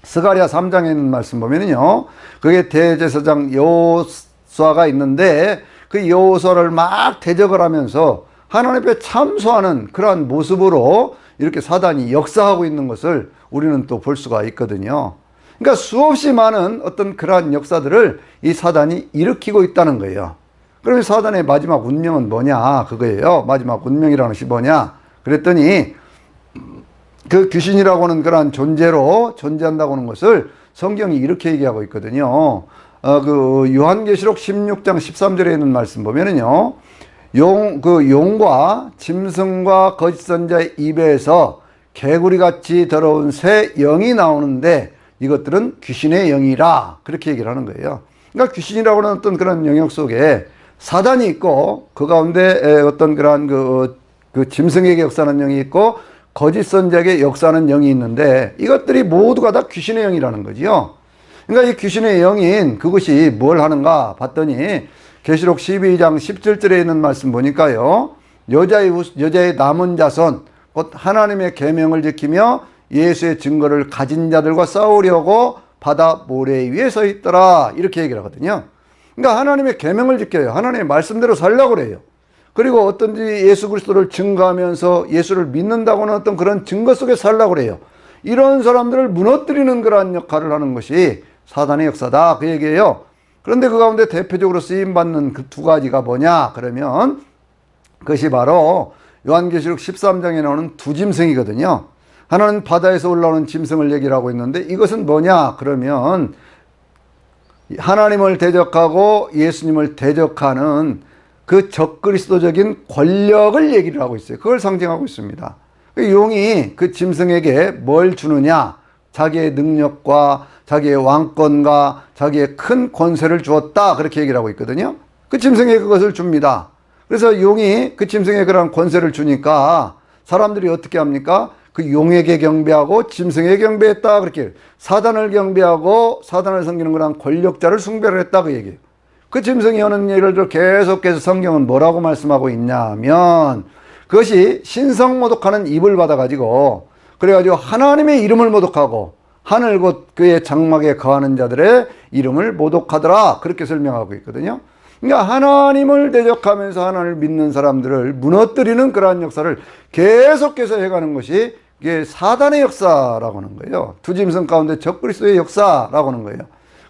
스가랴 3장에 있는 말씀 보면은요, 그게 대제사장 여호수아가 있는데 그 여호수아를 막 대적을 하면서 하나님 앞에 참소하는 그러한 모습으로 이렇게 사단이 역사하고 있는 것을 우리는 또 볼 수가 있거든요. 그러니까 수없이 많은 어떤 그러한 역사들을 이 사단이 일으키고 있다는 거예요. 그러면 사단의 마지막 운명은 뭐냐 그거예요. 마지막 운명이라는 것이 뭐냐 그랬더니 그 귀신이라고 하는 그러한 존재로 존재한다고 하는 것을 성경이 이렇게 얘기하고 있거든요. 그 요한계시록 16장 13절에 있는 말씀 보면은요, 용과 짐승과 거짓 선자의 입에서 개구리같이 더러운 새 영이 나오는데 이것들은 귀신의 영이라 그렇게 얘기를 하는 거예요. 그러니까 귀신이라고 하는 어떤 그런 영역 속에 사단이 있고, 그 가운데 어떤 그러한 그 짐승에게 역사하는 영이 있고 거짓 선자에게 역사하는 영이 있는데, 이것들이 모두가 다 귀신의 영이라는 거지요. 그러니까 이 귀신의 영인 그것이 뭘 하는가 봤더니 계시록 12장 17절에 있는 말씀 보니까요, 여자의 남은 자손 곧 하나님의 계명을 지키며 예수의 증거를 가진 자들과 싸우려고 바다 모래 위에 서 있더라 이렇게 얘기를 하거든요. 그러니까 하나님의 계명을 지켜요. 하나님의 말씀대로 살려고 그래요. 그리고 어떤지 예수 그리스도를 증거하면서 예수를 믿는다고 하는 어떤 그런 증거 속에 살려고 그래요. 이런 사람들을 무너뜨리는 그러한 역할을 하는 것이 사단의 역사다 그 얘기예요. 그런데 그 가운데 대표적으로 쓰임받는 그 두 가지가 뭐냐 그러면 그것이 바로 요한계시록 13장에 나오는 두 짐승이거든요. 하나는 바다에서 올라오는 짐승을 얘기를 하고 있는데, 이것은 뭐냐 그러면 하나님을 대적하고 예수님을 대적하는 그 적그리스도적인 권력을 얘기를 하고 있어요. 그걸 상징하고 있습니다. 그 용이 그 짐승에게 뭘 주느냐, 자기의 능력과 자기의 왕권과 자기의 큰 권세를 주었다 그렇게 얘기를 하고 있거든요. 그 짐승에게 그것을 줍니다. 그래서 용이 그 짐승에 그런 권세를 주니까 사람들이 어떻게 합니까? 그 용에게 경배하고 짐승에게 경배했다 그렇게, 사단을 경배하고 사단을 섬기는 그런 권력자를 숭배를 했다 그 얘기예요. 그 짐승이 하는 일을 계속해서 성경은 뭐라고 말씀하고 있냐면, 그것이 신성 모독하는 입을 받아가지고 그래가지고 하나님의 이름을 모독하고 하늘 곧 그의 장막에 거하는 자들의 이름을 모독하더라 그렇게 설명하고 있거든요. 그러니까 하나님을 대적하면서 하나님을 믿는 사람들을 무너뜨리는 그러한 역사를 계속해서 해가는 것이 이게 사단의 역사라고 하는 거예요. 두 짐승 가운데 적그리스도의 역사라고 하는 거예요.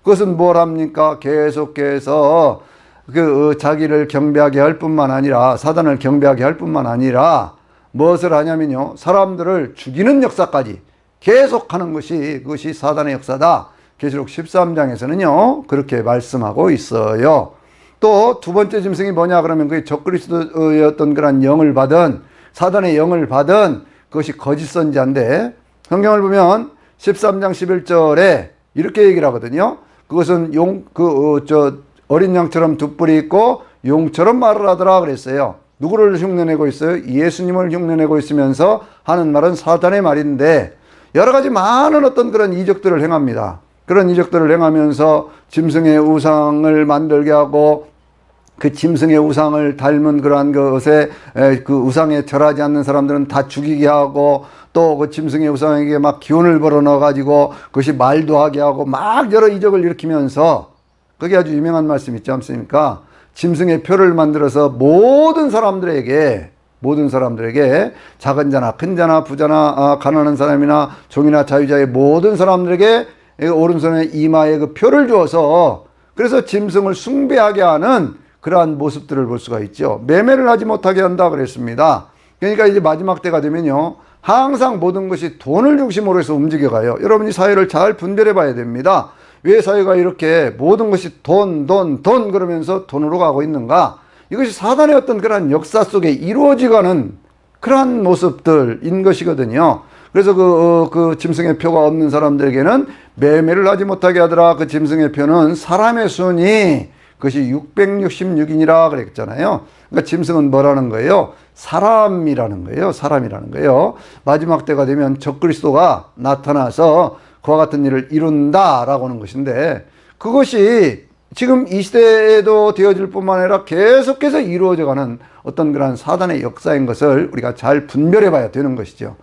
그것은 뭘 합니까? 계속해서 자기를 경배하게 할 뿐만 아니라, 사단을 경배하게 할 뿐만 아니라 무엇을 하냐면요, 사람들을 죽이는 역사까지 계속하는 것이, 그것이 사단의 역사다. 계시록 13장에서는요 그렇게 말씀하고 있어요. 또 두 번째 짐승이 뭐냐 그러면 그게 적그리스도의 어떤 그런 영을 받은, 사단의 영을 받은 그것이 거짓 선지자인데, 성경을 보면 13장 11절에 이렇게 얘기를 하거든요. 그것은 어린 양처럼 두 뿔이 있고 용처럼 말을 하더라 그랬어요. 누구를 흉내내고 있어요? 예수님을 흉내내고 있으면서 하는 말은 사단의 말인데, 여러 가지 많은 어떤 그런 이적들을 행합니다. 그런 이적들을 행하면서 짐승의 우상을 만들게 하고, 그 짐승의 우상을 닮은 그러한 것에 그 우상에 절하지 않는 사람들은 다 죽이게 하고, 또 그 짐승의 우상에게 막 기운을 불어넣어 가지고 그것이 말도 하게 하고 막 여러 이적을 일으키면서, 그게 아주 유명한 말씀 있지 않습니까? 짐승의 표를 만들어서 모든 사람들에게 작은 자나 큰 자나 부자나 가난한 사람이나 종이나 자유자의 모든 사람들에게 오른손에 이마에 그 표를 주어서, 그래서 짐승을 숭배하게 하는 그러한 모습들을 볼 수가 있죠. 매매를 하지 못하게 한다 그랬습니다. 그러니까 이제 마지막 때가 되면요, 항상 모든 것이 돈을 중심으로 해서 움직여가요. 여러분이 사회를 잘 분별해 봐야 됩니다. 왜 사회가 이렇게 모든 것이 돈 그러면서 돈으로 가고 있는가? 이것이 사단의 어떤 그러한 역사 속에 이루어지가는 그러한 모습들인 것이거든요. 그래서 그 짐승의 표가 없는 사람들에게는 매매를 하지 못하게 하더라. 그 짐승의 표는 사람의 순이, 그것이 666인이라 그랬잖아요. 그러니까 짐승은 뭐라는 거예요? 사람이라는 거예요. 마지막 때가 되면 적그리스도가 나타나서 그와 같은 일을 이룬다라고 하는 것인데, 그것이 지금 이 시대에도 되어질 뿐만 아니라 계속해서 이루어져가는 어떤 그런 사단의 역사인 것을 우리가 잘 분별해 봐야 되는 것이죠.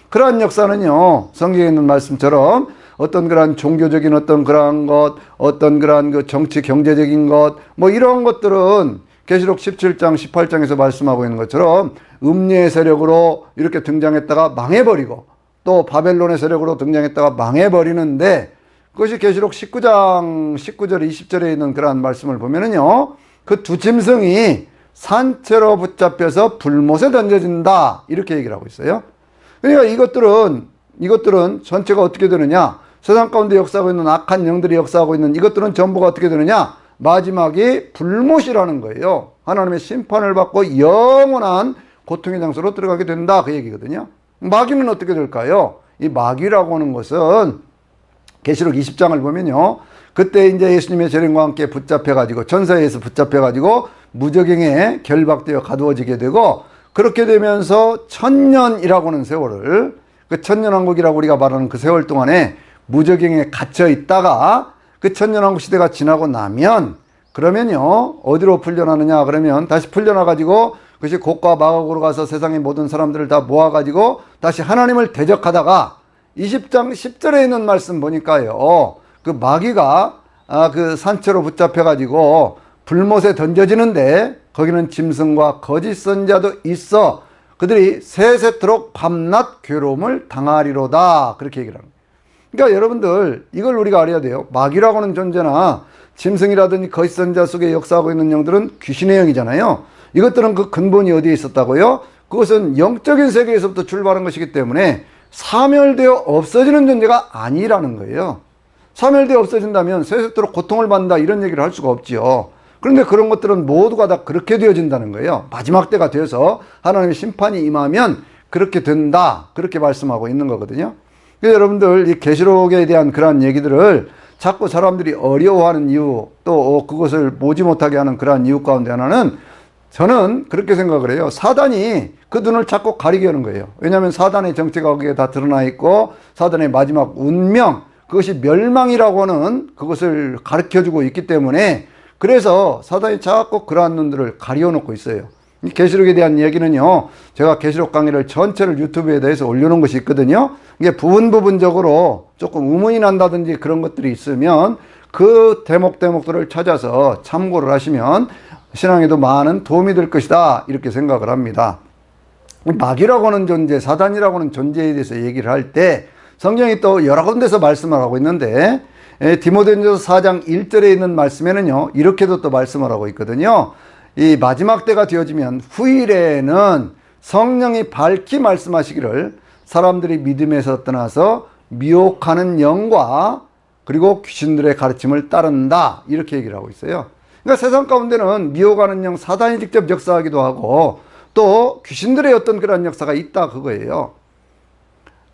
그러한 역사는요, 성경에 있는 말씀처럼 어떤 그런 종교적인 어떤 그런 것, 어떤 그런 그 정치 경제적인 것, 뭐 이런 것들은 계시록 17장 18장에서 말씀하고 있는 것처럼 음녀의 세력으로 이렇게 등장했다가 망해버리고, 또 바벨론의 세력으로 등장했다가 망해버리는데, 그것이 계시록 19장 19절 20절에 있는 그러한 말씀을 보면은요, 그 두 짐승이 산채로 붙잡혀서 불못에 던져진다, 이렇게 얘기를 하고 있어요. 그러니까 이것들은 전체가 어떻게 되느냐, 세상 가운데 역사하고 있는 악한 영들이 역사하고 있는 이것들은 전부가 어떻게 되느냐, 마지막이 불못이라는 거예요. 하나님의 심판을 받고 영원한 고통의 장소로 들어가게 된다, 그 얘기거든요. 마귀는 어떻게 될까요? 이 마귀라고 하는 것은 계시록 20장을 보면요, 그때 이제 예수님의 재림과 함께 붙잡혀가지고, 천사에 의해서 붙잡혀가지고 무저갱에 결박되어 가두어지게 되고, 그렇게 되면서 천년이라고 하는 세월을, 그 천년왕국이라고 우리가 말하는 그 세월 동안에 무저갱에 갇혀 있다가 그 천년왕국 시대가 지나고 나면, 그러면요 어디로 풀려나느냐 그러면 다시 풀려나가지고 그것이 곡과 마곡으로 가서 세상의 모든 사람들을 다 모아가지고 다시 하나님을 대적하다가 20장 10절에 있는 말씀 보니까요, 그 마귀가 그 산채로 붙잡혀가지고 불못에 던져지는데, 거기는 짐승과 거짓 선지자도 있어 그들이 세세토록 밤낮 괴로움을 당하리로다, 그렇게 얘기를 합니다. 그러니까 여러분들 이걸 우리가 알아야 돼요. 마귀라고 하는 존재나 짐승이라든지 거짓 선지자 속에 역사하고 있는 영들은 귀신의 영이잖아요. 이것들은 그 근본이 어디에 있었다고요? 그것은 영적인 세계에서부터 출발한 것이기 때문에 사멸되어 없어지는 존재가 아니라는 거예요. 사멸되어 없어진다면 세세토록 고통을 받는다, 이런 얘기를 할 수가 없지요. 그런데 그런 것들은 모두가 다 그렇게 되어진다는 거예요. 마지막 때가 되어서 하나님의 심판이 임하면 그렇게 된다, 그렇게 말씀하고 있는 거거든요. 그래서 여러분들 이 계시록에 대한 그러한 얘기들을 자꾸 사람들이 어려워하는 이유, 또 그것을 보지 못하게 하는 그러한 이유 가운데 하나는, 저는 그렇게 생각을 해요. 사단이 그 눈을 자꾸 가리게 하는 거예요. 왜냐하면 사단의 정체가 거기에 다 드러나 있고, 사단의 마지막 운명, 그것이 멸망이라고 하는 그것을 가르쳐주고 있기 때문에, 그래서 사단이 자꾸 그러한 눈들을 가려놓고 있어요. 이 계시록에 대한 얘기는요, 제가 계시록 강의를 전체를 유튜브에 대해서 올려놓은 것이 있거든요. 이게 부분적으로 조금 의문이 난다든지 그런 것들이 있으면 그 대목들을 찾아서 참고를 하시면 신앙에도 많은 도움이 될 것이다, 이렇게 생각을 합니다. 마귀라고 하는 존재, 사단이라고 하는 존재에 대해서 얘기를 할 때 성경이 또 여러 군데서 말씀을 하고 있는데, 디모데전서 4장 1절에 있는 말씀에는요, 이렇게도 또 말씀을 하고 있거든요. 이 마지막 때가 되어지면 후일에는 성령이 밝히 말씀하시기를 사람들이 믿음에서 떠나서 미혹하는 영과 그리고 귀신들의 가르침을 따른다, 이렇게 얘기를 하고 있어요. 그러니까 세상 가운데는 미혹하는 영, 사단이 직접 역사하기도 하고 또 귀신들의 어떤 그런 역사가 있다, 그거예요.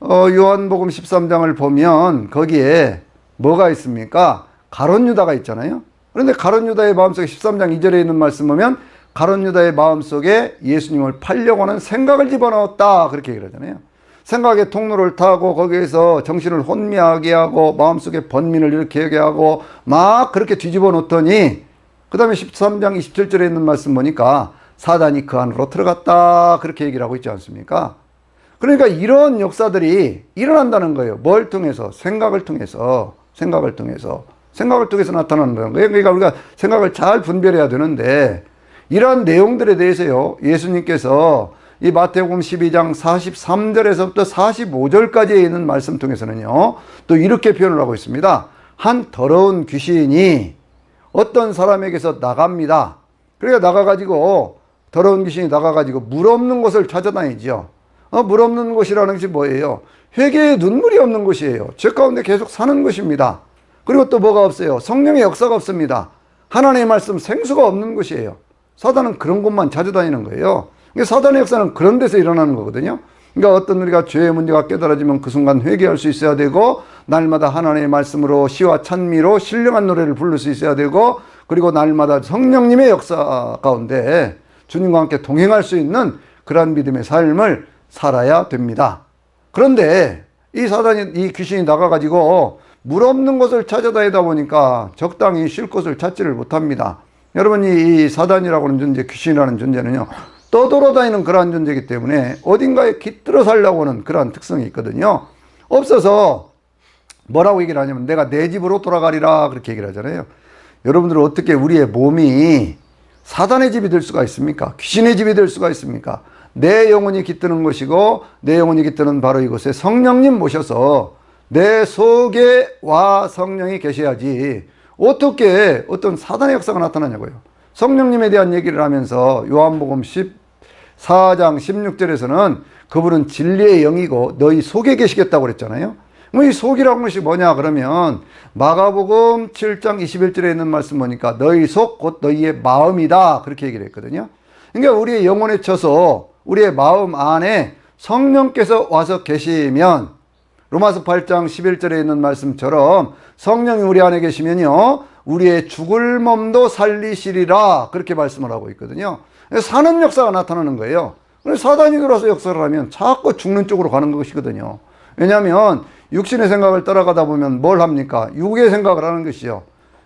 요한복음 13장을 보면 거기에 뭐가 있습니까? 가룟 유다가 있잖아요. 그런데 가룟 유다의 마음속에 13장 2절에 있는 말씀 보면 가룟 유다의 마음속에 예수님을 팔려고 하는 생각을 집어넣었다, 그렇게 얘기를 하잖아요. 생각의 통로를 타고 거기에서 정신을 혼미하게 하고 마음속에 번민을 일으키게 하고 막 그렇게 뒤집어 놓더니 그 다음에 13장 27절에 있는 말씀 보니까 사단이 그 안으로 들어갔다, 그렇게 얘기를 하고 있지 않습니까? 그러니까 이런 역사들이 일어난다는 거예요. 뭘 통해서? 생각을 통해서 나타나는 거예요. 그러니까 우리가 생각을 잘 분별해야 되는데 이러한 내용들에 대해서요, 예수님께서 이 마태복음 12장 43절에서부터 45절까지에 있는 말씀 통해서는요, 또 이렇게 표현을 하고 있습니다. 한 더러운 귀신이 어떤 사람에게서 나갑니다. 그러니까 나가가지고, 더러운 귀신이 나가가지고 물 없는 곳을 찾아다니죠. 물 없는 곳이라는 것이 뭐예요? 회개의 눈물이 없는 곳이에요. 죄 가운데 계속 사는 것입니다. 그리고 또 뭐가 없어요? 성령의 역사가 없습니다. 하나님의 말씀 생수가 없는 곳이에요. 사단은 그런 곳만 찾아다니는 거예요. 사단의 역사는 그런 데서 일어나는 거거든요. 그러니까 어떤 우리가 죄의 문제가 깨달아지면 그 순간 회개할 수 있어야 되고, 날마다 하나님의 말씀으로 시와 찬미로 신령한 노래를 부를 수 있어야 되고, 그리고 날마다 성령님의 역사 가운데 주님과 함께 동행할 수 있는 그러한 믿음의 삶을 살아야 됩니다. 그런데 이 사단이, 이 귀신이 나가가지고 물 없는 곳을 찾아다니다 보니까 적당히 쉴 곳을 찾지를 못합니다. 여러분, 이 사단이라고 하는 존재, 귀신이라는 존재는요, 떠돌아다니는 그러한 존재이기 때문에 어딘가에 깃들어 살려고 하는 그러한 특성이 있거든요. 없어서 뭐라고 얘기를 하냐면 내가 내 집으로 돌아가리라, 그렇게 얘기를 하잖아요. 여러분들은 어떻게 우리의 몸이 사단의 집이 될 수가 있습니까? 귀신의 집이 될 수가 있습니까? 내 영혼이 깃드는 것이고, 내 영혼이 깃드는 바로 이곳에 성령님 모셔서 내 속에 와 성령이 계셔야지 어떻게 어떤 사단의 역사가 나타나냐고요. 성령님에 대한 얘기를 하면서 요한복음 14장 16절에서는 그분은 진리의 영이고 너희 속에 계시겠다고 그랬잖아요. 이 속이라는 것이 뭐냐 그러면 마가복음 7장 21절에 있는 말씀 보니까 너희 속 곧 너희의 마음이다, 그렇게 얘기를 했거든요. 그러니까 우리의 영혼에 쳐서 우리의 마음 안에 성령께서 와서 계시면 로마서 8장 11절에 있는 말씀처럼 성령이 우리 안에 계시면요, 우리의 죽을 몸도 살리시리라, 그렇게 말씀을 하고 있거든요. 사는 역사가 나타나는 거예요. 그래서 사단이 들어와서 역사를 하면 자꾸 죽는 쪽으로 가는 것이거든요. 왜냐하면 육신의 생각을 따라가다 보면 뭘 합니까? 육의 생각을 하는 것이요.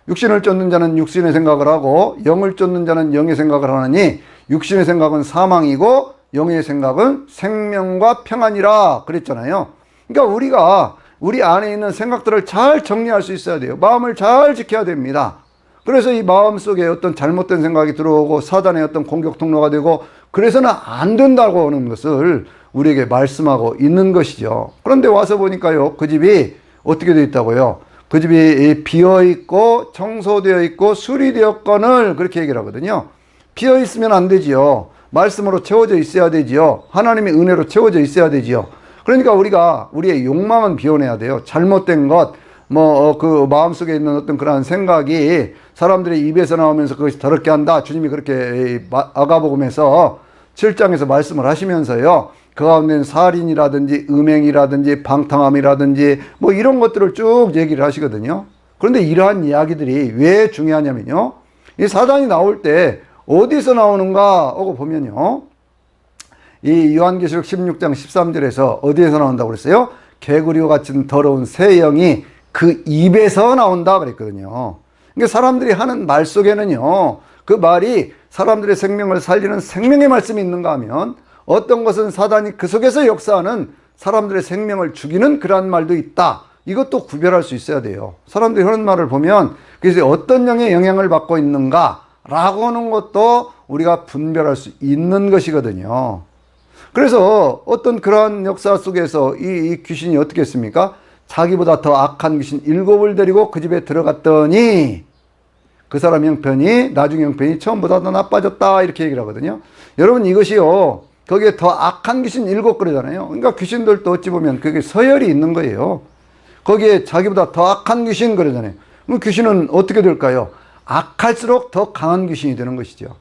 육신을 쫓는 자는 육신의 생각을 하고 영을 쫓는 자는 영의 생각을 하느니 육신의 생각은 사망이고 영의 생각은 생명과 평안이라 그랬잖아요. 그러니까 우리가 우리 안에 있는 생각들을 잘 정리할 수 있어야 돼요. 마음을 잘 지켜야 됩니다. 그래서 이 마음 속에 어떤 잘못된 생각이 들어오고 사단의 어떤 공격 통로가 되고 그래서는 안 된다고 하는 것을 우리에게 말씀하고 있는 것이죠. 그런데 와서 보니까요, 그 집이 어떻게 되어 있다고요? 그 집이 비어있고 청소되어 있고 수리되었거늘, 그렇게 얘기를 하거든요. 비어있으면 안 되지요. 말씀으로 채워져 있어야 되지요. 하나님의 은혜로 채워져 있어야 되지요. 그러니까 우리가 우리의 욕망은 비워내야 돼요. 잘못된 것, 그 마음속에 있는 어떤 그러한 생각이 사람들의 입에서 나오면서 그것이 더럽게 한다. 주님이 그렇게 아가복음에서 7장에서 말씀을 하시면서요, 그 가운데는 살인이라든지 음행이라든지 방탕함이라든지 뭐 이런 것들을 쭉 얘기를 하시거든요. 그런데 이러한 이야기들이 왜 중요하냐면요, 이 사단이 나올 때 어디서 나오는가 하고 보면요, 이 요한계시록 16장 13절에서 어디에서 나온다고 그랬어요? 개구리와 같은 더러운 새 영이 그 입에서 나온다 그랬거든요. 그러니까 사람들이 하는 말 속에는요, 그 말이 사람들의 생명을 살리는 생명의 말씀이 있는가 하면 어떤 것은 사단이 그 속에서 역사하는 사람들의 생명을 죽이는 그러한 말도 있다. 이것도 구별할 수 있어야 돼요. 사람들이 하는 말을 보면 그래서 어떤 영의 영향을 받고 있는가 라고 하는 것도 우리가 분별할 수 있는 것이거든요. 그래서 어떤 그러한 역사 속에서 이 귀신이 어떻게 했습니까? 자기보다 더 악한 귀신 7을 데리고 그 집에 들어갔더니 그 사람 형편이 나중 형편이 처음보다 더 나빠졌다, 이렇게 얘기를 하거든요. 여러분, 이것이요, 거기에 더 악한 귀신 7 그러잖아요. 그러니까 귀신들도 어찌 보면 그게 서열이 있는 거예요. 거기에 자기보다 더 악한 귀신 그러잖아요. 그럼 귀신은 어떻게 될까요? 악할수록 더 강한 귀신이 되는 것이죠.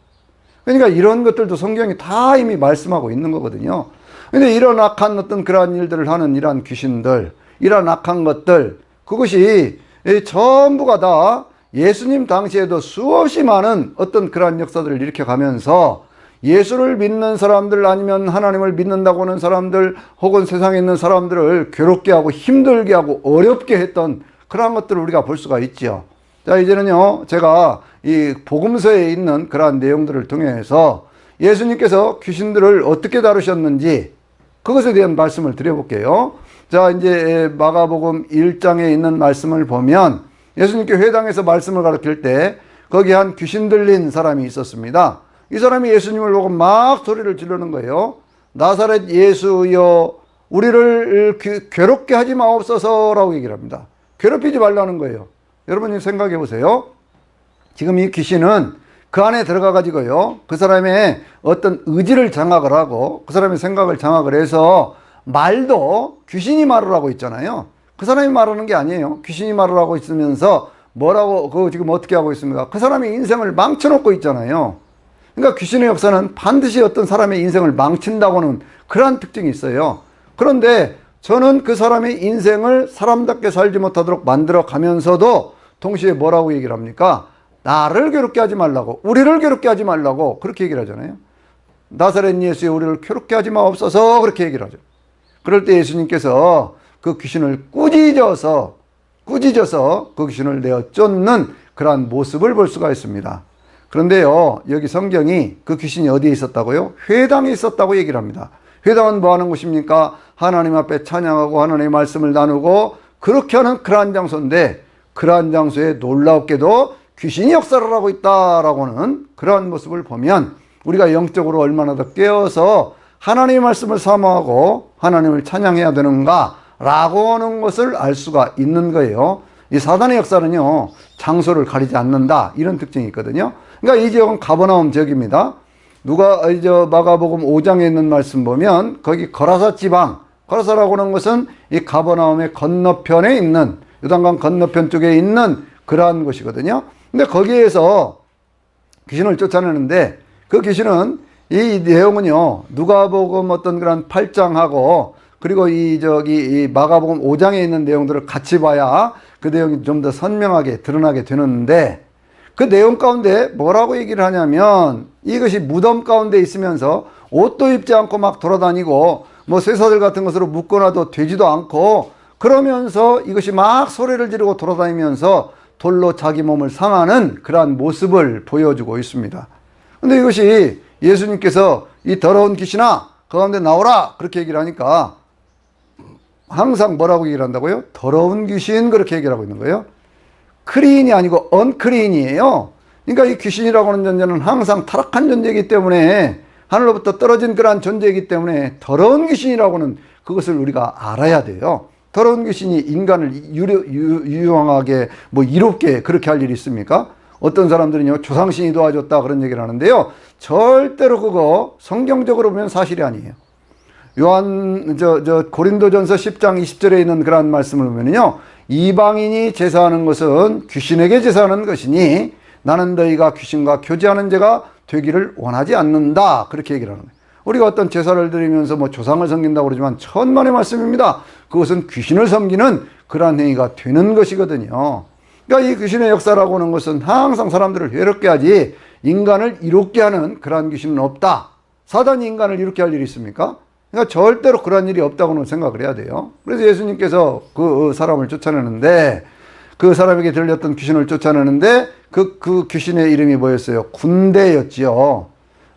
그러니까 이런 것들도 성경이 다 이미 말씀하고 있는 거거든요. 근데 이런 악한 어떤 그러한 일들을 하는 이러한 귀신들, 이러한 악한 것들, 그것이 전부가 다 예수님 당시에도 수없이 많은 어떤 그러한 역사들을 일으켜가면서 예수를 믿는 사람들 아니면 하나님을 믿는다고 하는 사람들 혹은 세상에 있는 사람들을 괴롭게 하고 힘들게 하고 어렵게 했던 그러한 것들을 우리가 볼 수가 있죠. 자, 이제는요, 제가 이 복음서에 있는 그러한 내용들을 통해서 예수님께서 귀신들을 어떻게 다루셨는지 그것에 대한 말씀을 드려볼게요. 자, 이제 마가복음 1장에 있는 말씀을 보면 예수님께 회당에서 말씀을 가르칠 때 거기 한 귀신 들린 사람이 있었습니다. 이 사람이 예수님을 보고 막 소리를 지르는 거예요. 나사렛 예수여 우리를 괴롭게 하지 마옵소서라고 얘기를 합니다. 괴롭히지 말라는 거예요. 여러분이 생각해 보세요. 지금 이 귀신은 그 안에 들어가 가지고요, 그 사람의 어떤 의지를 장악을 하고 그 사람의 생각을 장악을 해서 말도 귀신이 말을 하고 있잖아요. 그 사람이 말하는 게 아니에요. 귀신이 말을 하고 있으면서 뭐라고 그거 지금 어떻게 하고 있습니까? 그 사람의 인생을 망쳐놓고 있잖아요. 그러니까 귀신의 역사는 반드시 어떤 사람의 인생을 망친다고는 그러한 특징이 있어요. 그런데 저는 그 사람의 인생을 사람답게 살지 못하도록 만들어 가면서도 동시에 뭐라고 얘기를 합니까? 나를 괴롭게 하지 말라고, 우리를 괴롭게 하지 말라고 그렇게 얘기를 하잖아요. 나사렛 예수의 우리를 괴롭게 하지 마옵소서 그렇게 얘기를 하죠. 그럴 때 예수님께서 그 귀신을 꾸짖어서 그 귀신을 내어 쫓는 그러한 모습을 볼 수가 있습니다. 그런데요, 여기 성경이 그 귀신이 어디에 있었다고요? 회당에 있었다고 얘기를 합니다. 회당은 뭐 하는 곳입니까? 하나님 앞에 찬양하고 하나님의 말씀을 나누고 그렇게 하는 그러한 장소인데, 그러한 장소에 놀랍게도 귀신이 역사를 하고 있다라고 하는 그러한 모습을 보면 우리가 영적으로 얼마나 더 깨어서 하나님의 말씀을 사모하고 하나님을 찬양해야 되는가 라고 하는 것을 알 수가 있는 거예요. 이 사단의 역사는요, 장소를 가리지 않는다 이런 특징이 있거든요. 그러니까 이 지역은 가버나움 지역입니다. 누가 이제 마가복음 5장에 있는 말씀 보면 거기 거라사 지방, 거라사라고 하는 것은 이 가버나움의 건너편에 있는, 요단강 건너편 쪽에 있는 그러한 곳이거든요. 근데 거기에서 귀신을 쫓아내는데 그 귀신은 이 내용은요, 누가복음 어떤 그런 8장하고 그리고 이 마가복음 5장에 있는 내용들을 같이 봐야 그 내용이 좀 더 선명하게 드러나게 되는데, 그 내용 가운데 뭐라고 얘기를 하냐면 이것이 무덤 가운데 있으면서 옷도 입지 않고 막 돌아다니고 뭐 쇠사슬 같은 것으로 묶어놔도 되지도 않고 그러면서 이것이 막 소리를 지르고 돌아다니면서 돌로 자기 몸을 상하는 그러한 모습을 보여주고 있습니다. 근데 이것이 예수님께서 이 더러운 귀신아 그 가운데 나오라 그렇게 얘기를 하니까 항상 뭐라고 얘기를 한다고요? 더러운 귀신 그렇게 얘기를 하고 있는 거예요. 크리인이 아니고 언크리인이에요. 그러니까 이 귀신이라고 하는 존재는 항상 타락한 존재이기 때문에, 하늘로부터 떨어진 그러한 존재이기 때문에 더러운 귀신이라고는 그것을 우리가 알아야 돼요. 더러운 귀신이 인간을 유용하게 뭐 이롭게 그렇게 할 일이 있습니까? 어떤 사람들은요, 조상신이 도와줬다 그런 얘기를 하는데요, 절대로 그거 성경적으로 보면 사실이 아니에요. 고린도전서 10장 20절에 있는 그런 말씀을 보면요, 이방인이 제사하는 것은 귀신에게 제사하는 것이니 나는 너희가 귀신과 교제하는 자가 되기를 원하지 않는다 그렇게 얘기를 하는 거예요. 우리가 어떤 제사를 드리면서 뭐 조상을 섬긴다고 그러지만 천만의 말씀입니다. 그것은 귀신을 섬기는 그러한 행위가 되는 것이거든요. 그러니까 이 귀신의 역사라고 하는 것은 항상 사람들을 괴롭게 하지 인간을 이롭게 하는 그러한 귀신은 없다. 사단이 인간을 이롭게 할 일이 있습니까? 그러니까 절대로 그런 일이 없다고는 생각을 해야 돼요. 그래서 예수님께서 그 사람을 쫓아내는데, 그 사람에게 들렸던 귀신을 쫓아내는데 그 귀신의 이름이 뭐였어요? 군대였지요.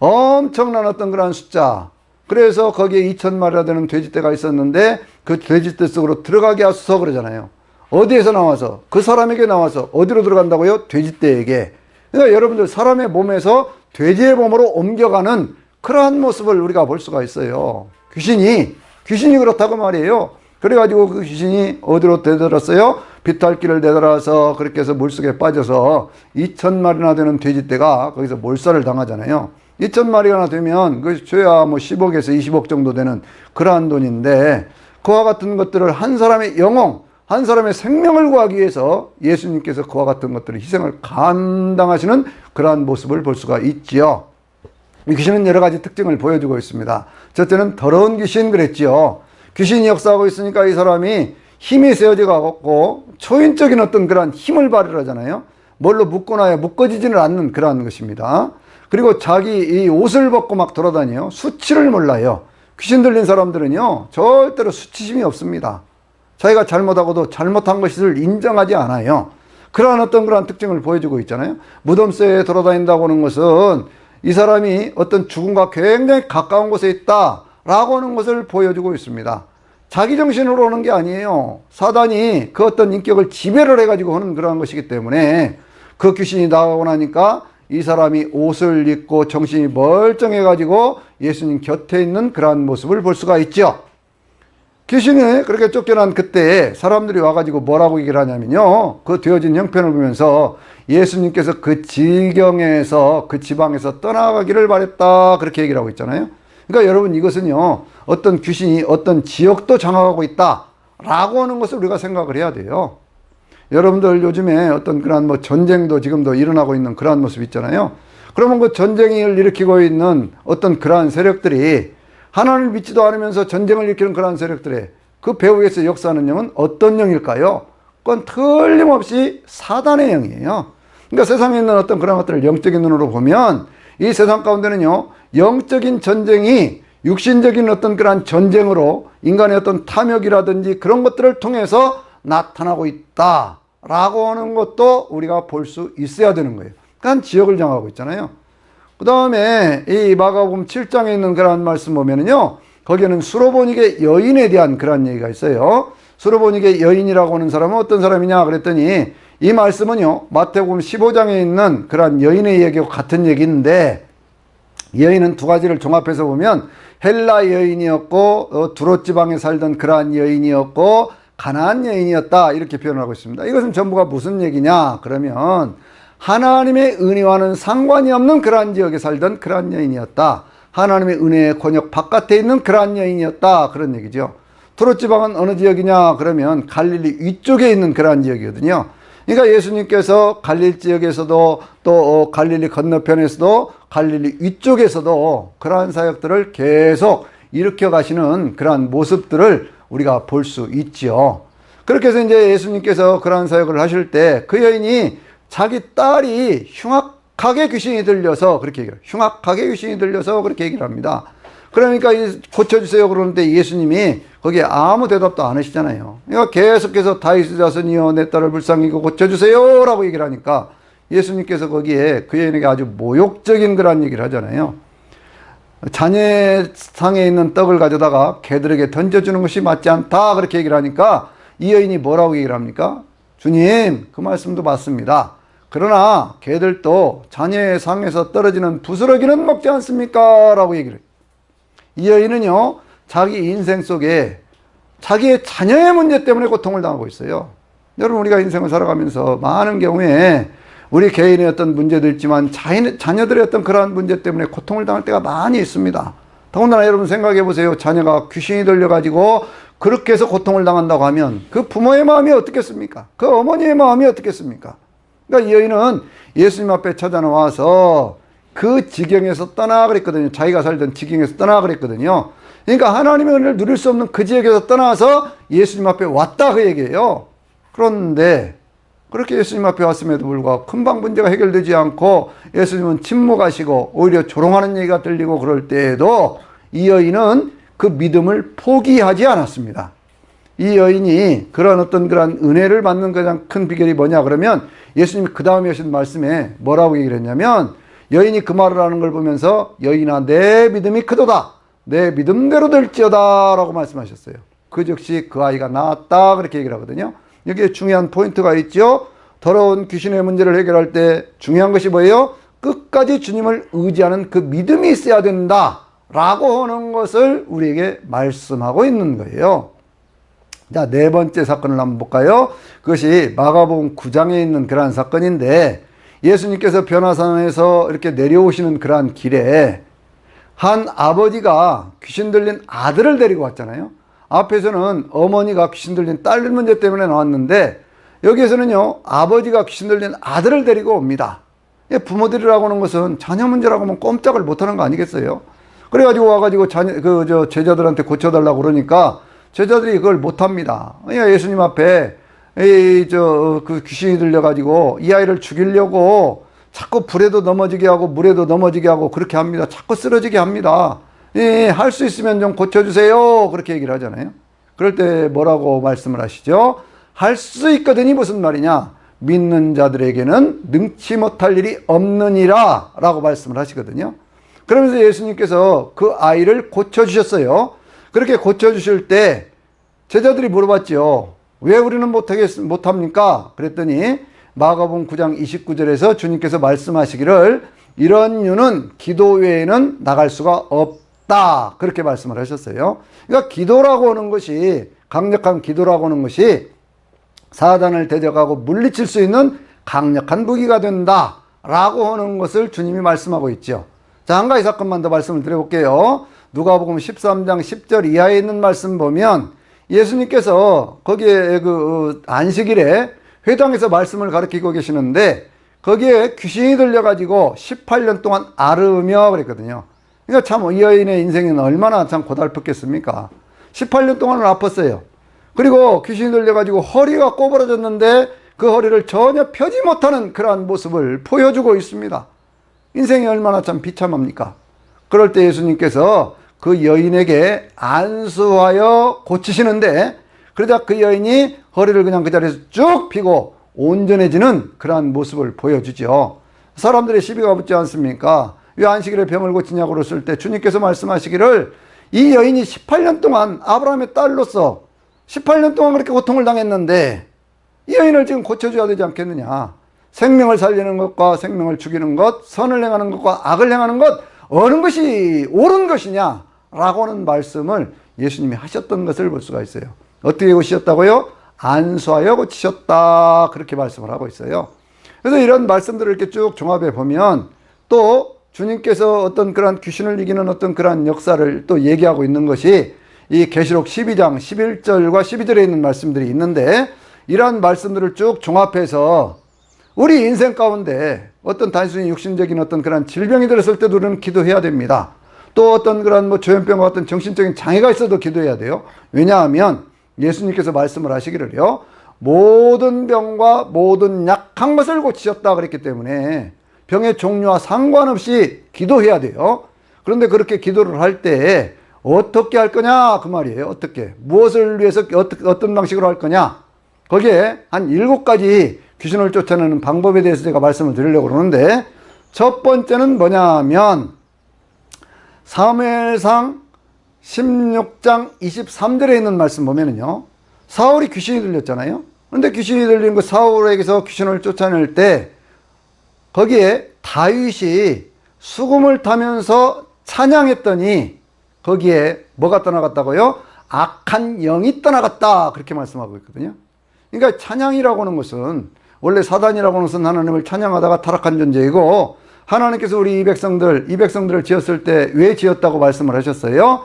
엄청난 어떤 그런 숫자. 그래서 거기에 2,000마리나 되는 돼지떼가 있었는데 그 돼지떼 속으로 들어가게 하소서 그러잖아요. 어디에서 나와서? 그 사람에게 나와서 어디로 들어간다고요? 돼지떼에게. 그러니까 여러분들 사람의 몸에서 돼지의 몸으로 옮겨가는 그러한 모습을 우리가 볼 수가 있어요. 귀신이 그렇다고 말이에요. 그래가지고 그 귀신이 어디로 되돌았어요? 비탈길을 되돌아서 그렇게 해서 물속에 빠져서 2,000마리나 되는 돼지떼가 거기서 몰살을 당하잖아요. 2,000마리가 되면 그 줘야 뭐 10억에서 20억 정도 되는 그러한 돈인데, 그와 같은 것들을 한 사람의 영혼, 한 사람의 생명을 구하기 위해서 예수님께서 그와 같은 것들을 희생을 감당하시는 그러한 모습을 볼 수가 있지요. 이 귀신은 여러 가지 특징을 보여주고 있습니다. 첫째는 더러운 귀신 그랬지요. 귀신이 역사하고 있으니까 이 사람이 힘이 세어져 가고 초인적인 어떤 그러한 힘을 발휘하잖아요. 뭘로 묶어놔야 묶어지지는 않는 그러한 것입니다. 그리고 자기 이 옷을 벗고 막 돌아다녀요. 수치를 몰라요. 귀신 들린 사람들은요, 절대로 수치심이 없습니다. 자기가 잘못하고도 잘못한 것을 인정하지 않아요. 그러한 어떤 그러한 특징을 보여주고 있잖아요. 무덤새에 돌아다닌다고 하는 것은 이 사람이 어떤 죽음과 굉장히 가까운 곳에 있다라고 하는 것을 보여주고 있습니다. 자기 정신으로 오는 게 아니에요. 사단이 그 어떤 인격을 지배를 해가지고 하는 그러한 것이기 때문에, 그 귀신이 나가고 나니까 이 사람이 옷을 입고 정신이 멀쩡해가지고 예수님 곁에 있는 그러한 모습을 볼 수가 있죠. 귀신이 그렇게 쫓겨난 그때 사람들이 와가지고 뭐라고 얘기를 하냐면요, 그 되어진 형편을 보면서 예수님께서 그 지경에서, 그 지방에서 떠나가기를 바랬다, 그렇게 얘기를 하고 있잖아요. 그러니까 여러분, 이것은요, 어떤 귀신이 어떤 지역도 장악하고 있다 라고 하는 것을 우리가 생각을 해야 돼요. 여러분들 요즘에 어떤 그러한 뭐 전쟁도 지금도 일어나고 있는 그러한 모습 있잖아요. 그러면 그 전쟁을 일으키고 있는 어떤 그러한 세력들이 하나님을 믿지도 않으면서 전쟁을 일으키는 그러한 세력들의 그 배후에서 역사하는 영은 어떤 영일까요? 그건 틀림없이 사단의 영이에요. 그러니까 세상에 있는 어떤 그런 것들을 영적인 눈으로 보면 이 세상 가운데는요, 영적인 전쟁이 육신적인 어떤 그러한 전쟁으로 인간의 어떤 탐욕이라든지 그런 것들을 통해서 나타나고 있다라고 하는 것도 우리가 볼 수 있어야 되는 거예요. 그러니까 지역을 정하고 있잖아요. 그 다음에 이 마가복음 7장에 있는 그런 말씀 보면은요, 거기에는 수로보닉의 여인에 대한 그런 얘기가 있어요. 수로보닉의 여인이라고 하는 사람은 어떤 사람이냐 그랬더니, 이 말씀은요, 마태복음 15장에 있는 그런 여인의 얘기와 같은 얘기인데, 여인은 두 가지를 종합해서 보면 헬라 여인이었고 두로 지방에 살던 그러한 여인이었고 가나안 여인이었다, 이렇게 표현을 하고 있습니다. 이것은 전부가 무슨 얘기냐 그러면, 하나님의 은혜와는 상관이 없는 그러한 지역에 살던 그러한 여인이었다, 하나님의 은혜의 권역 바깥에 있는 그러한 여인이었다, 그런 얘기죠. 두로 지방은 어느 지역이냐 그러면 갈릴리 위쪽에 있는 그러한 지역이거든요. 그러니까 예수님께서 갈릴리 지역에서도 또 갈릴리 건너편에서도 갈릴리 위쪽에서도 그러한 사역들을 계속 일으켜 가시는 그러한 모습들을 우리가 볼 수 있지요. 그렇게 해서 이제 예수님께서 그러한 사역을 하실 때 그 여인이 자기 딸이 흉악하게 귀신이 들려서 그렇게 얘기를 해요. 흉악하게 귀신이 들려서 그렇게 얘기를 합니다. 그러니까 고쳐주세요 그러는데 예수님이 거기에 아무 대답도 안 하시잖아요. 그러니까 계속해서 다윗의 자손이여 내 딸을 불쌍히 여기고 고쳐주세요 라고 얘기를 하니까 예수님께서 거기에 그 여인에게 아주 모욕적인 그런 얘기를 하잖아요. 자네상에 있는 떡을 가져다가 개들에게 던져주는 것이 맞지 않다, 그렇게 얘기를 하니까 이 여인이 뭐라고 얘기를 합니까? 주님, 그 말씀도 맞습니다. 그러나 개들도 자녀의 상에서 떨어지는 부스러기는 먹지 않습니까? 라고 얘기를 해요. 이 여인은요, 자기 인생 속에 자기의 자녀의 문제 때문에 고통을 당하고 있어요. 여러분, 우리가 인생을 살아가면서 많은 경우에 우리 개인의 어떤 문제도 있지만 자녀들의 어떤 그러한 문제 때문에 고통을 당할 때가 많이 있습니다. 더군다나 여러분 생각해 보세요. 자녀가 귀신이 들려가지고 그렇게 해서 고통을 당한다고 하면 그 부모의 마음이 어떻겠습니까? 그 어머니의 마음이 어떻겠습니까? 그러니까 이 여인은 예수님 앞에 찾아나와서 그 지경에서 떠나 그랬거든요. 자기가 살던 지경에서 떠나 그랬거든요. 그러니까 하나님의 은혜를 누릴 수 없는 그 지역에서 떠나서 예수님 앞에 왔다, 그 얘기예요. 그런데 그렇게 예수님 앞에 왔음에도 불구하고 금방 문제가 해결되지 않고 예수님은 침묵하시고 오히려 조롱하는 얘기가 들리고 그럴 때에도 이 여인은 그 믿음을 포기하지 않았습니다. 이 여인이 그런 어떤 그런 은혜를 받는 가장 큰 비결이 뭐냐 그러면 예수님이 그 다음에 하신 말씀에 뭐라고 얘기를 했냐면, 여인이 그 말을 하는 걸 보면서 여인아 내 믿음이 크도다, 내 믿음대로 될지어다 라고 말씀하셨어요. 그 즉시 그 아이가 나았다, 그렇게 얘기를 하거든요. 여기에 중요한 포인트가 있죠. 더러운 귀신의 문제를 해결할 때 중요한 것이 뭐예요? 끝까지 주님을 의지하는 그 믿음이 있어야 된다 라고 하는 것을 우리에게 말씀하고 있는 거예요. 자, 네 번째 사건을 한번 볼까요? 그것이 마가복음 9장에 있는 그러한 사건인데, 예수님께서 변화산에서 이렇게 내려오시는 그러한 길에 한 아버지가 귀신 들린 아들을 데리고 왔잖아요. 앞에서는 어머니가 귀신 들린 딸 문제 때문에 나왔는데 여기에서는요, 아버지가 귀신 들린 아들을 데리고 옵니다. 부모들이라고 하는 것은 자녀 문제라고 하면 꼼짝을 못하는 거 아니겠어요? 그래가지고 와가지고 제자들한테 고쳐달라고 그러니까 제자들이 그걸 못합니다. 예수님 앞에 그 귀신이 들려가지고 이 아이를 죽이려고 자꾸 불에도 넘어지게 하고 물에도 넘어지게 하고 그렇게 합니다. 자꾸 쓰러지게 합니다. 할 수 있으면 좀 고쳐주세요. 그렇게 얘기를 하잖아요. 그럴 때 뭐라고 말씀을 하시죠? 할 수 있거든이 무슨 말이냐? 믿는 자들에게는 능치 못할 일이 없느니라 라고 말씀을 하시거든요. 그러면서 예수님께서 그 아이를 고쳐주셨어요. 그렇게 고쳐주실 때 제자들이 물어봤죠. 왜 우리는 못합니까? 그랬더니 마가복음 9장 29절에서 주님께서 말씀하시기를 이런 유는 기도 외에는 나갈 수가 없다. 그렇게 말씀을 하셨어요. 그러니까 기도라고 하는 것이, 강력한 기도라고 하는 것이 사단을 대적하고 물리칠 수 있는 강력한 무기가 된다 라고 하는 것을 주님이 말씀하고 있죠. 자, 한 가지 사건만 더 말씀을 드려볼게요. 누가복음 13장 10절 이하에 있는 말씀 보면 예수님께서 거기에 안식일에 회당에서 말씀을 가르치고 계시는데 거기에 귀신이 들려가지고 18년 동안 앓으며 그랬거든요. 그러니까 참 이 여인의 인생은 얼마나 참 고달팠겠습니까? 18년 동안을 아팠어요. 그리고 귀신이 들려가지고 허리가 꼬부러졌는데 그 허리를 전혀 펴지 못하는 그러한 모습을 보여주고 있습니다. 인생이 얼마나 참 비참합니까? 그럴 때 예수님께서 그 여인에게 안수하여 고치시는데 그러자 그 여인이 허리를 그냥 그 자리에서 쭉 펴고 온전해지는 그러한 모습을 보여주죠. 사람들의 시비가 붙지 않습니까? 왜 안식일에 병을 고치냐고 그랬을 때 주님께서 말씀하시기를 이 여인이 18년 동안 아브라함의 딸로서 18년 동안 그렇게 고통을 당했는데 이 여인을 지금 고쳐줘야 되지 않겠느냐. 생명을 살리는 것과 생명을 죽이는 것, 선을 행하는 것과 악을 행하는 것, 어느 것이 옳은 것이냐 라고 하는 말씀을 예수님이 하셨던 것을 볼 수가 있어요. 어떻게 고치셨다고요? 안수하여 고치셨다. 그렇게 말씀을 하고 있어요. 그래서 이런 말씀들을 이렇게 쭉 종합해 보면 또 주님께서 어떤 그런 귀신을 이기는 어떤 그런 역사를 또 얘기하고 있는 것이 이 계시록 12장 11절과 12절에 있는 말씀들이 있는데 이러한 말씀들을 쭉 종합해서 우리 인생 가운데 어떤 단순히 육신적인 어떤 그런 질병이 들었을 때도 우리는 기도해야 됩니다. 또 어떤 그런 조현병과 어떤 정신적인 장애가 있어도 기도해야 돼요. 왜냐하면 예수님께서 말씀을 하시기를요. 모든 병과 모든 약한 것을 고치셨다 그랬기 때문에 병의 종류와 상관없이 기도해야 돼요. 그런데 그렇게 기도를 할 때 어떻게 할 거냐 그 말이에요. 어떻게 무엇을 위해서 어떤 방식으로 할 거냐 거기에 한 7가지 귀신을 쫓아내는 방법에 대해서 제가 말씀을 드리려고 그러는데 첫 번째는 뭐냐면 사무엘상 16장 23절에 있는 말씀 보면은요 사울이 귀신이 들렸잖아요. 그런데 귀신이 들린 그 사울에게서 귀신을 쫓아낼 때 거기에 다윗이 수금을 타면서 찬양했더니 거기에 뭐가 떠나갔다고요? 악한 영이 떠나갔다 그렇게 말씀하고 있거든요. 그러니까 찬양이라고 하는 것은 원래 사단이라고 하는 것은 하나님을 찬양하다가 타락한 존재이고 하나님께서 우리 이 백성들을 지었을 때 왜 지었다고 말씀을 하셨어요?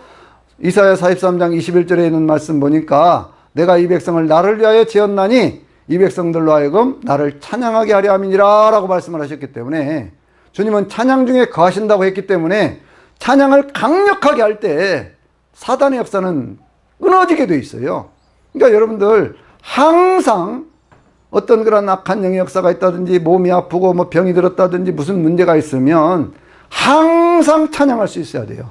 이사야 43장 21절에 있는 말씀 보니까 내가 이 백성을 나를 위하여 지었나니 이 백성들로 하여금 나를 찬양하게 하려 함이니라 라고 말씀을 하셨기 때문에 주님은 찬양 중에 거하신다고 했기 때문에 찬양을 강력하게 할 때 사단의 역사는 끊어지게 돼 있어요. 그러니까 여러분들 항상 어떤 그런 악한 영의 역사가 있다든지 몸이 아프고 뭐 병이 들었다든지 무슨 문제가 있으면 항상 찬양할 수 있어야 돼요.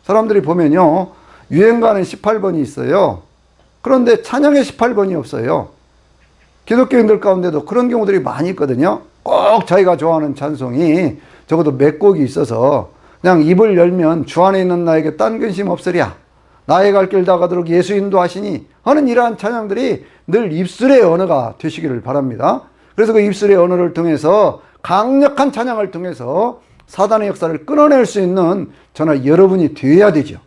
사람들이 보면요 유행가는 18번이 있어요. 그런데 찬양에 18번이 없어요. 기독교인들 가운데도 그런 경우들이 많이 있거든요. 꼭 자기가 좋아하는 찬송이 적어도 몇 곡이 있어서 그냥 입을 열면 주 안에 있는 나에게 딴 근심 없으랴 나의 갈 길 다 가도록 예수 인도하시니 하는 이러한 찬양들이 늘 입술의 언어가 되시기를 바랍니다. 그래서 그 입술의 언어를 통해서 강력한 찬양을 통해서 사단의 역사를 끊어낼 수 있는 저나 여러분이 되어야 되죠.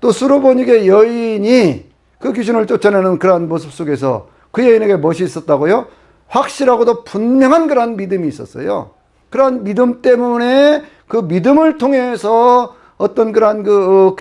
또 수로보닉의 여인이 그 귀신을 쫓아내는 그러한 모습 속에서 그 여인에게 무엇이 있었다고요? 확실하고도 분명한 그런 믿음이 있었어요. 그런 믿음 때문에 그 믿음을 통해서 어떤 그런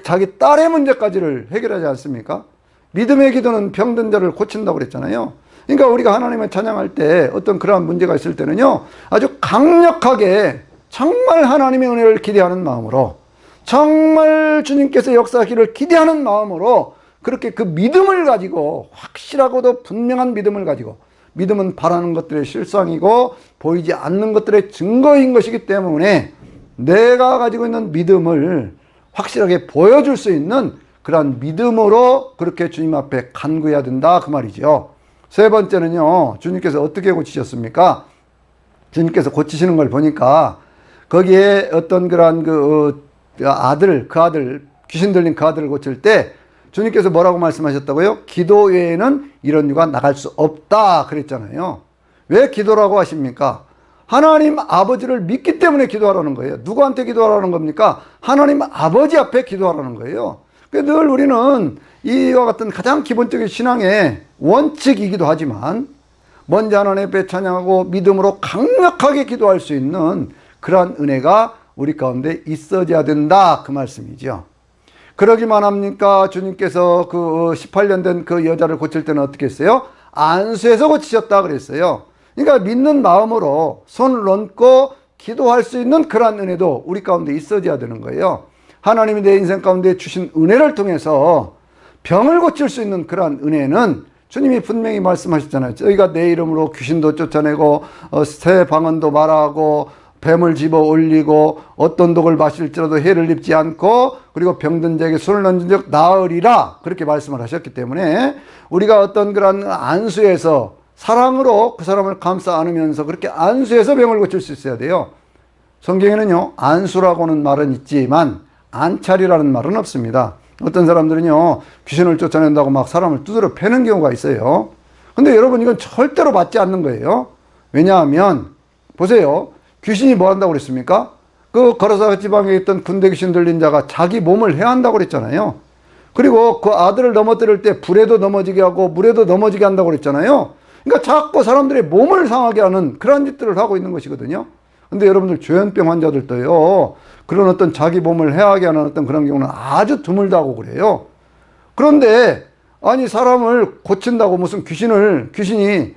자기 딸의 문제까지를 해결하지 않습니까? 믿음의 기도는 병든 자를 고친다고 그랬잖아요. 그러니까 우리가 하나님을 찬양할 때 어떤 그러한 문제가 있을 때는요, 아주 강력하게 정말 하나님의 은혜를 기대하는 마음으로, 정말 주님께서 역사하기를 기대하는 마음으로 그렇게 그 믿음을 가지고, 확실하고도 분명한 믿음을 가지고, 믿음은 바라는 것들의 실상이고 보이지 않는 것들의 증거인 것이기 때문에 내가 가지고 있는 믿음을 확실하게 보여줄 수 있는 그러한 믿음으로 그렇게 주님 앞에 간구해야 된다, 그 말이죠. 세 번째는요, 주님께서 어떻게 고치셨습니까? 주님께서 고치시는 걸 보니까 거기에 어떤 그러한 그 아들 귀신 들린 그 아들을 고칠 때 주님께서 뭐라고 말씀하셨다고요? 기도 외에는 이런 유가 나갈 수 없다 그랬잖아요. 왜 기도라고 하십니까? 하나님 아버지를 믿기 때문에 기도하라는 거예요. 누구한테 기도하라는 겁니까? 하나님 아버지 앞에 기도하라는 거예요. 늘 우리는 이와 같은 가장 기본적인 신앙의 원칙이기도 하지만 먼저 하나님 앞에 찬양하고 믿음으로 강력하게 기도할 수 있는 그러한 은혜가 우리 가운데 있어야 된다, 그 말씀이죠. 그러기만 합니까? 주님께서 그 18년 된 그 여자를 고칠 때는 어떻게 했어요? 안수해서 고치셨다 그랬어요. 그러니까 믿는 마음으로 손을 얹고 기도할 수 있는 그러한 은혜도 우리 가운데 있어야 되는 거예요. 하나님이 내 인생 가운데 주신 은혜를 통해서 병을 고칠 수 있는 그러한 은혜는 주님이 분명히 말씀하셨잖아요. 저희가 내 이름으로 귀신도 쫓아내고 새 방언도 말하고 뱀을 집어 올리고 어떤 독을 마실지라도 해를 입지 않고 그리고 병든 자에게 손을 얹은 적 나으리라, 그렇게 말씀을 하셨기 때문에 우리가 어떤 그런 안수에서 사랑으로 그 사람을 감싸 안으면서 그렇게 안수해서 병을 고칠 수 있어야 돼요. 성경에는요, 안수라고는 말은 있지만 안찰이라는 말은 없습니다. 어떤 사람들은요, 귀신을 쫓아낸다고 막 사람을 두드려 패는 경우가 있어요. 근데 여러분, 이건 절대로 맞지 않는 거예요. 왜냐하면 보세요, 귀신이 뭐 한다고 그랬습니까? 그 거라사 지방에 있던 군대 귀신 들린 자가 자기 몸을 해한다고 그랬잖아요. 그리고 그 아들을 넘어뜨릴 때 불에도 넘어지게 하고 물에도 넘어지게 한다고 그랬잖아요. 그러니까 자꾸 사람들의 몸을 상하게 하는 그런 짓들을 하고 있는 것이거든요. 근데 여러분들 조현병 환자들도요, 그런 어떤 자기 몸을 해하게 하는 어떤 그런 경우는 아주 드물다고 그래요. 그런데 아니, 사람을 고친다고 무슨 귀신이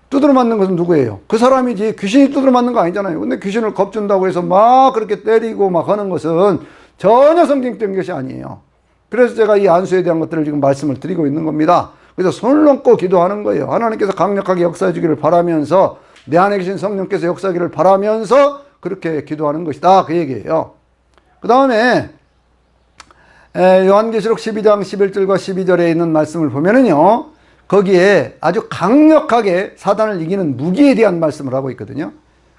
두드려 맞는 것은 누구예요? 그 사람이지, 귀신이 두드려 맞는 거 아니잖아요. 근데 귀신을 겁준다고 해서 막 그렇게 때리고 막 하는 것은 전혀 성경적인 것이 아니에요. 그래서 제가 이 안수에 대한 것들을 지금 말씀을 드리고 있는 겁니다. 그래서 손을 얹고 기도하는 거예요. 하나님께서 강력하게 역사해 주기를 바라면서, 내 안에 계신 성령께서 역사하기를 바라면서 그렇게 기도하는 것이다, 그 얘기예요. 그 다음에 요한계시록 12장 11절과 12절에 있는 말씀을 보면은요, 거기에 아주 강력하게 사단을 이기는 무기에 대한 말씀을 하고 있거든요.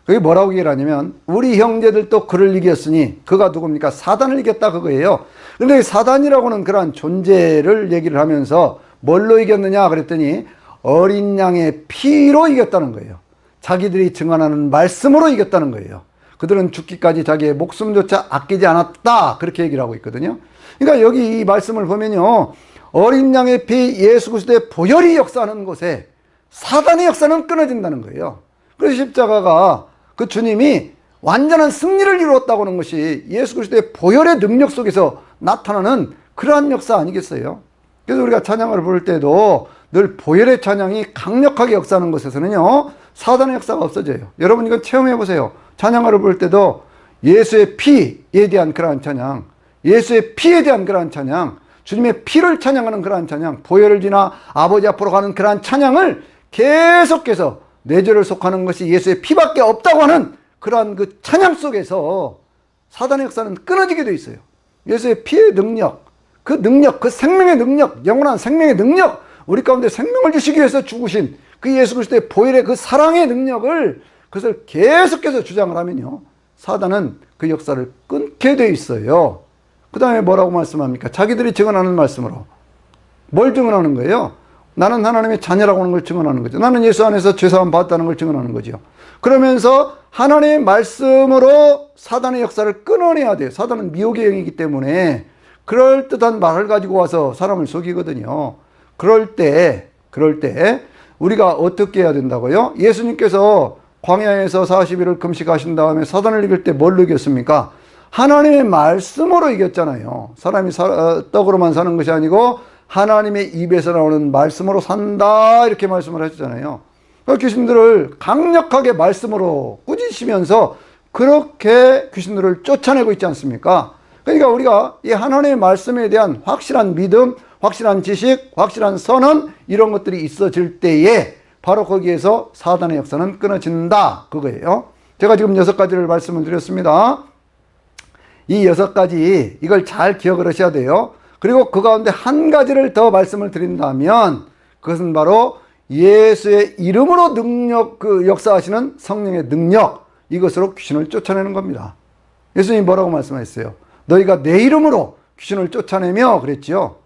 그게 뭐라고 얘기를 하냐면, 우리 형제들도 그를 이겼으니, 그가 누굽니까? 사단을 이겼다, 그거예요. 근데 사단이라고는 그러한 존재를 얘기를 하면서 뭘로 이겼느냐 그랬더니 어린 양의 피로 이겼다는 거예요. 자기들이 증언하는 말씀으로 이겼다는 거예요. 그들은 죽기까지 자기의 목숨조차 아끼지 않았다, 그렇게 얘기를 하고 있거든요. 그러니까 여기 이 말씀을 보면요, 어린 양의 피, 예수 그리스도의 보혈이 역사하는 곳에 사단의 역사는 끊어진다는 거예요. 그래서 십자가가 그 주님이 완전한 승리를 이루었다고 하는 것이 예수 그리스도의 보혈의 능력 속에서 나타나는 그러한 역사 아니겠어요? 그래서 우리가 찬양을 부를 때도 늘 보혈의 찬양이 강력하게 역사하는 곳에서는요, 사단의 역사가 없어져요. 여러분, 이건 체험해 보세요. 찬양을 부를 때도 예수의 피에 대한 그러한 찬양, 예수의 피에 대한 그러한 찬양, 주님의 피를 찬양하는 그러한 찬양, 보혈을 지나 아버지 앞으로 가는 그러한 찬양을 계속해서 내 죄를 속하는 것이 예수의 피밖에 없다고 하는 그러한 그 찬양 속에서 사단의 역사는 끊어지게 돼 있어요. 예수의 피의 능력, 그 생명의 능력, 영원한 생명의 능력, 우리 가운데 생명을 주시기 위해서 죽으신 그 예수 그리스도의 보혈의 그 사랑의 능력을, 그것을 계속해서 주장을 하면요, 사단은 그 역사를 끊게 돼 있어요. 그 다음에 뭐라고 말씀합니까? 자기들이 증언하는 말씀으로. 뭘 증언하는 거예요? 나는 하나님의 자녀라고 하는 걸 증언하는 거죠. 나는 예수 안에서 죄사함 받았다는 걸 증언하는 거죠. 그러면서 하나님의 말씀으로 사단의 역사를 끊어내야 돼요. 사단은 미혹의 영이기 때문에 그럴듯한 말을 가지고 와서 사람을 속이거든요. 그럴 때 우리가 어떻게 해야 된다고요? 예수님께서 광야에서 40일을 금식하신 다음에 사단을 이길 때 뭘로 이겼습니까? 하나님의 말씀으로 이겼잖아요. 사람이 떡으로만 사는 것이 아니고 하나님의 입에서 나오는 말씀으로 산다, 이렇게 말씀을 하셨잖아요. 귀신들을 강력하게 말씀으로 꾸짖으시면서 그렇게 귀신들을 쫓아내고 있지 않습니까? 그러니까 우리가 이 하나님의 말씀에 대한 확실한 믿음, 확실한 지식, 확실한 선언, 이런 것들이 있어질 때에 바로 거기에서 사단의 역사는 끊어진다, 그거예요. 제가 지금 6가지를 말씀을 드렸습니다. 이 6가지, 이걸 잘 기억을 하셔야 돼요. 그리고 그 가운데 한 가지를 더 말씀을 드린다면 그것은 바로 예수의 이름으로 역사하시는 성령의 능력, 이것으로 귀신을 쫓아내는 겁니다. 예수님이 뭐라고 말씀하셨어요? 너희가 내 이름으로 귀신을 쫓아내며 그랬지요.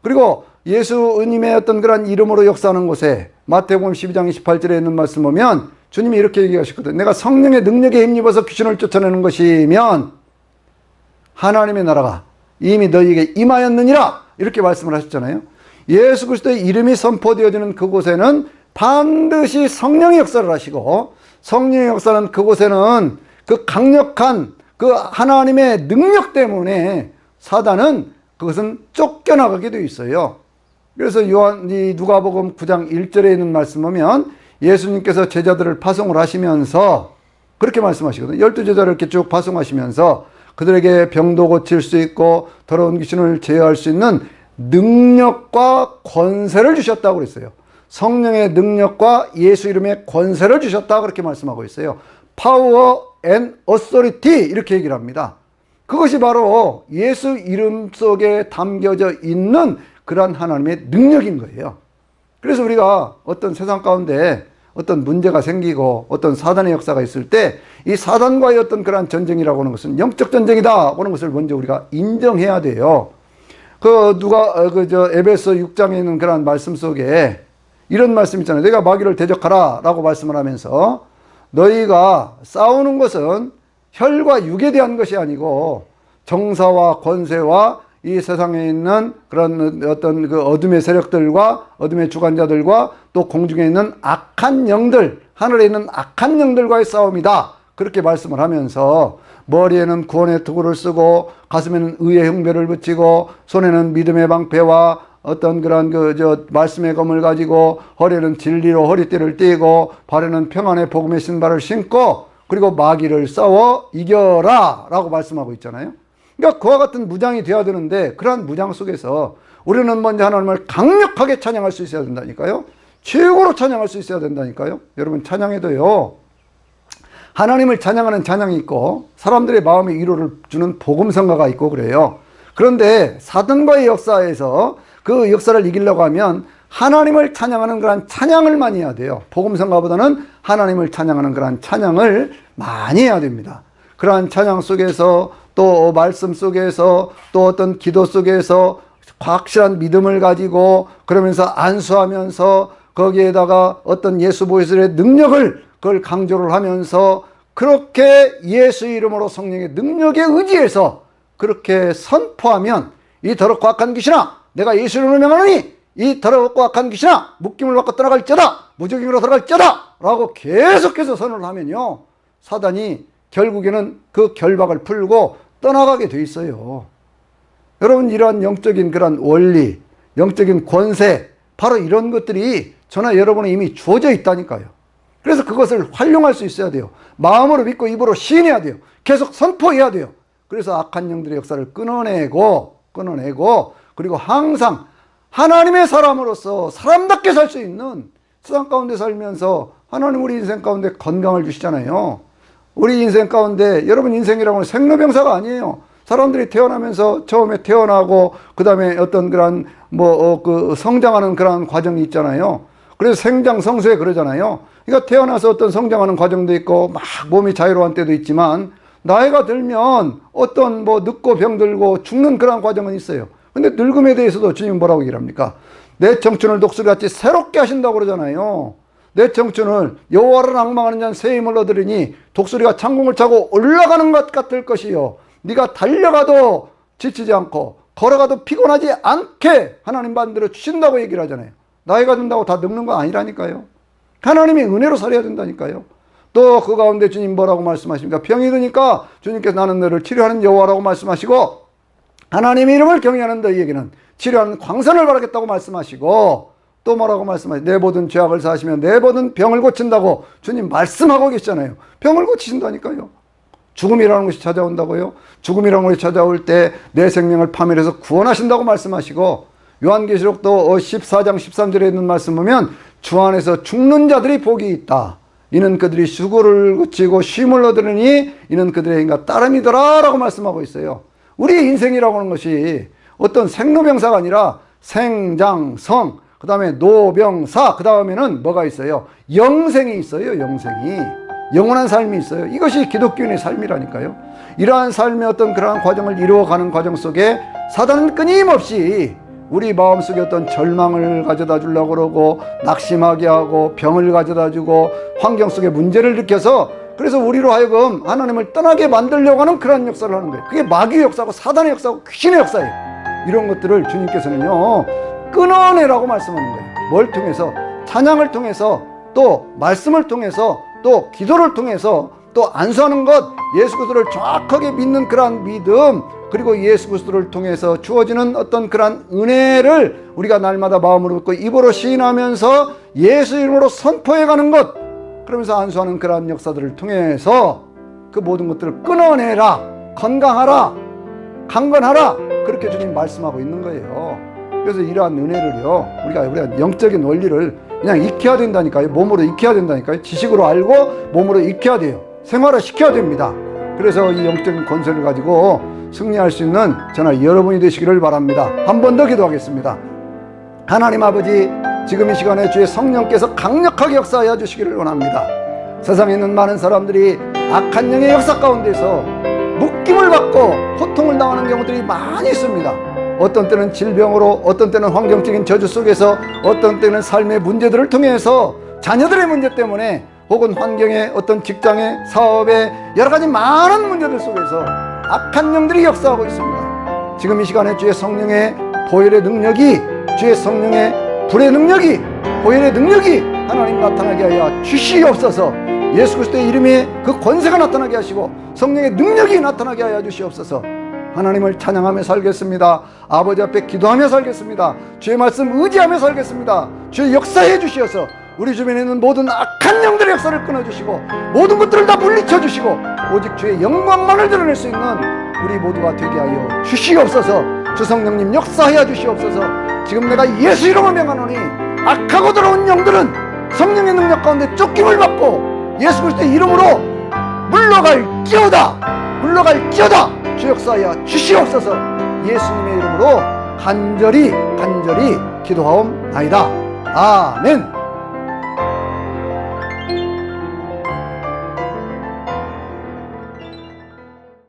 그리고 예수님의 어떤 그런 이름으로 역사하는 곳에 마태복음 12장 28절에 있는 말씀 보면 주님이 이렇게 얘기하셨거든요. 내가 성령의 능력에 힘입어서 귀신을 쫓아내는 것이면 하나님의 나라가 이미 너희에게 임하였느니라, 이렇게 말씀을 하셨잖아요. 예수 그리스도의 이름이 선포되어지는 그곳에는 반드시 성령의 역사를 하시고, 성령의 역사는 그곳에는 그 강력한 그 하나님의 능력 때문에 사단은 그것은 쫓겨나가게 되어 있어요. 그래서 누가복음 9장 1절에 있는 말씀 보면 예수님께서 제자들을 파송을 하시면서 그렇게 말씀하시거든요. 12제자를 이렇게 쭉 파송하시면서 그들에게 병도 고칠 수 있고 더러운 귀신을 제어할 수 있는 능력과 권세를 주셨다고 그랬어요. 성령의 능력과 예수 이름의 권세를 주셨다, 그렇게 말씀하고 있어요. Power and authority, 이렇게 얘기를 합니다. 그것이 바로 예수 이름 속에 담겨져 있는 그러한 하나님의 능력인 거예요. 그래서 우리가 어떤 세상 가운데 어떤 문제가 생기고 어떤 사단의 역사가 있을 때 이 사단과의 어떤 그러한 전쟁이라고 하는 것은 영적 전쟁이다 하는 것을 먼저 우리가 인정해야 돼요. 에베소 6장에 있는 그러한 말씀 속에 이런 말씀 있잖아요. 너희가 마귀를 대적하라 라고 말씀을 하면서 너희가 싸우는 것은 혈과 육에 대한 것이 아니고 정사와 권세와 이 세상에 있는 그런 어떤 그 어둠의 세력들과 어둠의 주관자들과 또 공중에 있는 악한 영들, 하늘에 있는 악한 영들과의 싸움이다, 그렇게 말씀을 하면서 머리에는 구원의 투구를 쓰고 가슴에는 의의 흉배를 붙이고 손에는 믿음의 방패와 어떤 그런 말씀의 검을 가지고 허리에는 진리로 허리띠를 띠고 발에는 평안의 복음의 신발을 신고 그리고 마귀를 싸워 이겨라 라고 말씀하고 있잖아요. 그러니까 그와 같은 무장이 되어야 되는데 그러한 무장 속에서 우리는 먼저 하나님을 강력하게 찬양할 수 있어야 된다니까요. 최고로 찬양할 수 있어야 된다니까요. 여러분, 찬양에도요, 하나님을 찬양하는 찬양이 있고 사람들의 마음에 위로를 주는 복음성가가 있고 그래요. 그런데 사단과의 역사에서 그 역사를 이기려고 하면 하나님을 찬양하는 그런 찬양을 많이 해야 돼요. 복음성가보다는 하나님을 찬양하는 그런 찬양을 많이 해야 됩니다. 그러한 찬양 속에서 또 말씀 속에서 또 어떤 기도 속에서 확실한 믿음을 가지고 그러면서 안수하면서 거기에다가 어떤 예수 보혈의 능력을 그걸 강조를 하면서 그렇게 예수 이름으로 성령의 능력에 의지해서 그렇게 선포하면 이 더럽고 악한 귀신아, 내가 예수 이름으로 명하노니 이 더럽고 악한 귀신아, 묶임을 받고 떠나갈지어다, 무적임으로 들어갈지어다 라고 계속해서 선언을 하면요, 사단이 결국에는 그 결박을 풀고 떠나가게 돼 있어요. 여러분, 이러한 영적인 그런 원리, 영적인 권세, 바로 이런 것들이 저나 여러분은 이미 주어져 있다니까요. 그래서 그것을 활용할 수 있어야 돼요. 마음으로 믿고 입으로 시인해야 돼요. 계속 선포해야 돼요. 그래서 악한 영들의 역사를 끊어내고 그리고 항상 하나님의 사람으로서 사람답게 살 수 있는, 세상 가운데 살면서 하나님 우리 인생 가운데 건강을 주시잖아요. 우리 인생 가운데, 여러분 인생이라고 하는 생로병사가 아니에요. 사람들이 태어나면서 처음에 태어나고 그 다음에 어떤 그런 성장하는 그런 과정이 있잖아요. 그래서 생장성쇠 그러잖아요. 그러니까 태어나서 어떤 성장하는 과정도 있고 막 몸이 자유로운 때도 있지만 나이가 들면 어떤 늙고 병들고 죽는 그런 과정은 있어요. 근데 늙음에 대해서도 주님은 뭐라고 얘기를 합니까? 내 청춘을 독수리같이 새롭게 하신다고 그러잖아요. 내 청춘을 여호와를 앙망하는 자는 새 힘을 얻으리니 독수리가 창공을 차고 올라가는 것 같을 것이요, 네가 달려가도 지치지 않고 걸어가도 피곤하지 않게 하나님 만들어 주신다고 얘기를 하잖아요. 나이가 든다고 다 늙는 건 아니라니까요. 하나님이 은혜로 살아야 된다니까요. 또 그 가운데 주님 뭐라고 말씀하십니까? 병이 드니까 주님께서 나는 너를 치료하는 여호와라고 말씀하시고, 하나님의 이름을 경외하는 너희에게는 치료하는 광선을 바라겠다고 말씀하시고, 또 뭐라고 말씀하시죠? 내 모든 죄악을 사하시면 내 모든 병을 고친다고 주님 말씀하고 계시잖아요. 병을 고치신다니까요. 죽음이라는 것이 찾아온다고요. 죽음이라는 것이 찾아올 때 내 생명을 파멸해서 구원하신다고 말씀하시고, 요한계시록도 14장 13절에 있는 말씀 보면 주 안에서 죽는 자들이 복이 있다. 이는 그들이 수고를 그치고 쉼을 얻으리니 이는 그들의 힘과 따름이더라 라고 말씀하고 있어요. 우리의 인생이라고 하는 것이 어떤 생로병사가 아니라 생장성, 그 다음에 노병사, 그 다음에는 뭐가 있어요? 영생이 있어요. 영생이. 영원한 삶이 있어요. 이것이 기독교인의 삶이라니까요. 이러한 삶의 어떤 그러한 과정을 이루어가는 과정 속에 사단은 끊임없이 우리 마음속에 어떤 절망을 가져다 주려고 그러고, 낙심하게 하고, 병을 가져다 주고, 환경 속에 문제를 일으켜서, 그래서 우리로 하여금 하나님을 떠나게 만들려고 하는 그런 역사를 하는 거예요. 그게 마귀의 역사고 사단의 역사고 귀신의 역사예요. 이런 것들을 주님께서는요, 끊어내라고 말씀하는 거예요. 뭘 통해서? 찬양을 통해서, 또 말씀을 통해서, 또 기도를 통해서, 또 안수하는 것, 예수 그리스도를 정확하게 믿는 그러한 믿음, 그리고 예수 그리스도를 통해서 주어지는 어떤 그러한 은혜를 우리가 날마다 마음으로 믿고 입으로 시인하면서 예수 이름으로 선포해가는 것, 그러면서 안수하는 그러한 역사들을 통해서 그 모든 것들을 끊어내라, 건강하라, 강건하라, 그렇게 주님 말씀하고 있는 거예요. 그래서 이러한 은혜를요, 우리가 영적인 원리를 그냥 익혀야 된다니까요. 몸으로 익혀야 된다니까요. 지식으로 알고 몸으로 익혀야 돼요. 생활을 시켜야 됩니다. 그래서 이 영적인 권세를 가지고 승리할 수 있는 저나 여러분이 되시기를 바랍니다. 한 번 더 기도하겠습니다. 하나님 아버지, 지금 이 시간에 주의 성령께서 강력하게 역사하여 주시기를 원합니다. 세상에 있는 많은 사람들이 악한 영의 역사 가운데서 묶임을 받고 고통을 당하는 경우들이 많이 있습니다. 어떤 때는 질병으로, 어떤 때는 환경적인 저주 속에서, 어떤 때는 삶의 문제들을 통해서, 자녀들의 문제 때문에, 혹은 환경의 어떤 직장의 사업의 여러 가지 많은 문제들 속에서 악한 영들이 역사하고 있습니다. 지금 이 시간에 주의 성령의 보혈의 능력이, 주의 성령의 불의 능력이, 보혈의 능력이 하나님 나타나게 하여 주시옵소서. 예수 그리스도의 이름에 그 권세가 나타나게 하시고 성령의 능력이 나타나게 하여 주시옵소서. 하나님을 찬양하며 살겠습니다. 아버지 앞에 기도하며 살겠습니다. 주의 말씀 의지하며 살겠습니다. 주의 역사해 주시어서 우리 주변에 있는 모든 악한 영들의 역사를 끊어주시고 모든 것들을 다 물리쳐 주시고 오직 주의 영광만을 드러낼 수 있는 우리 모두가 되게 하여 주시옵소서. 주 성령님 역사하여 주시옵소서. 지금 내가 예수 이름으로 명하노니 악하고 더러운 영들은 성령의 능력 가운데 쫓김을 받고 예수 그리스도의 이름으로 물러갈 끼어다 주 역사하여 주시옵소서. 예수님의 이름으로 간절히 기도하옵나이다. 아멘.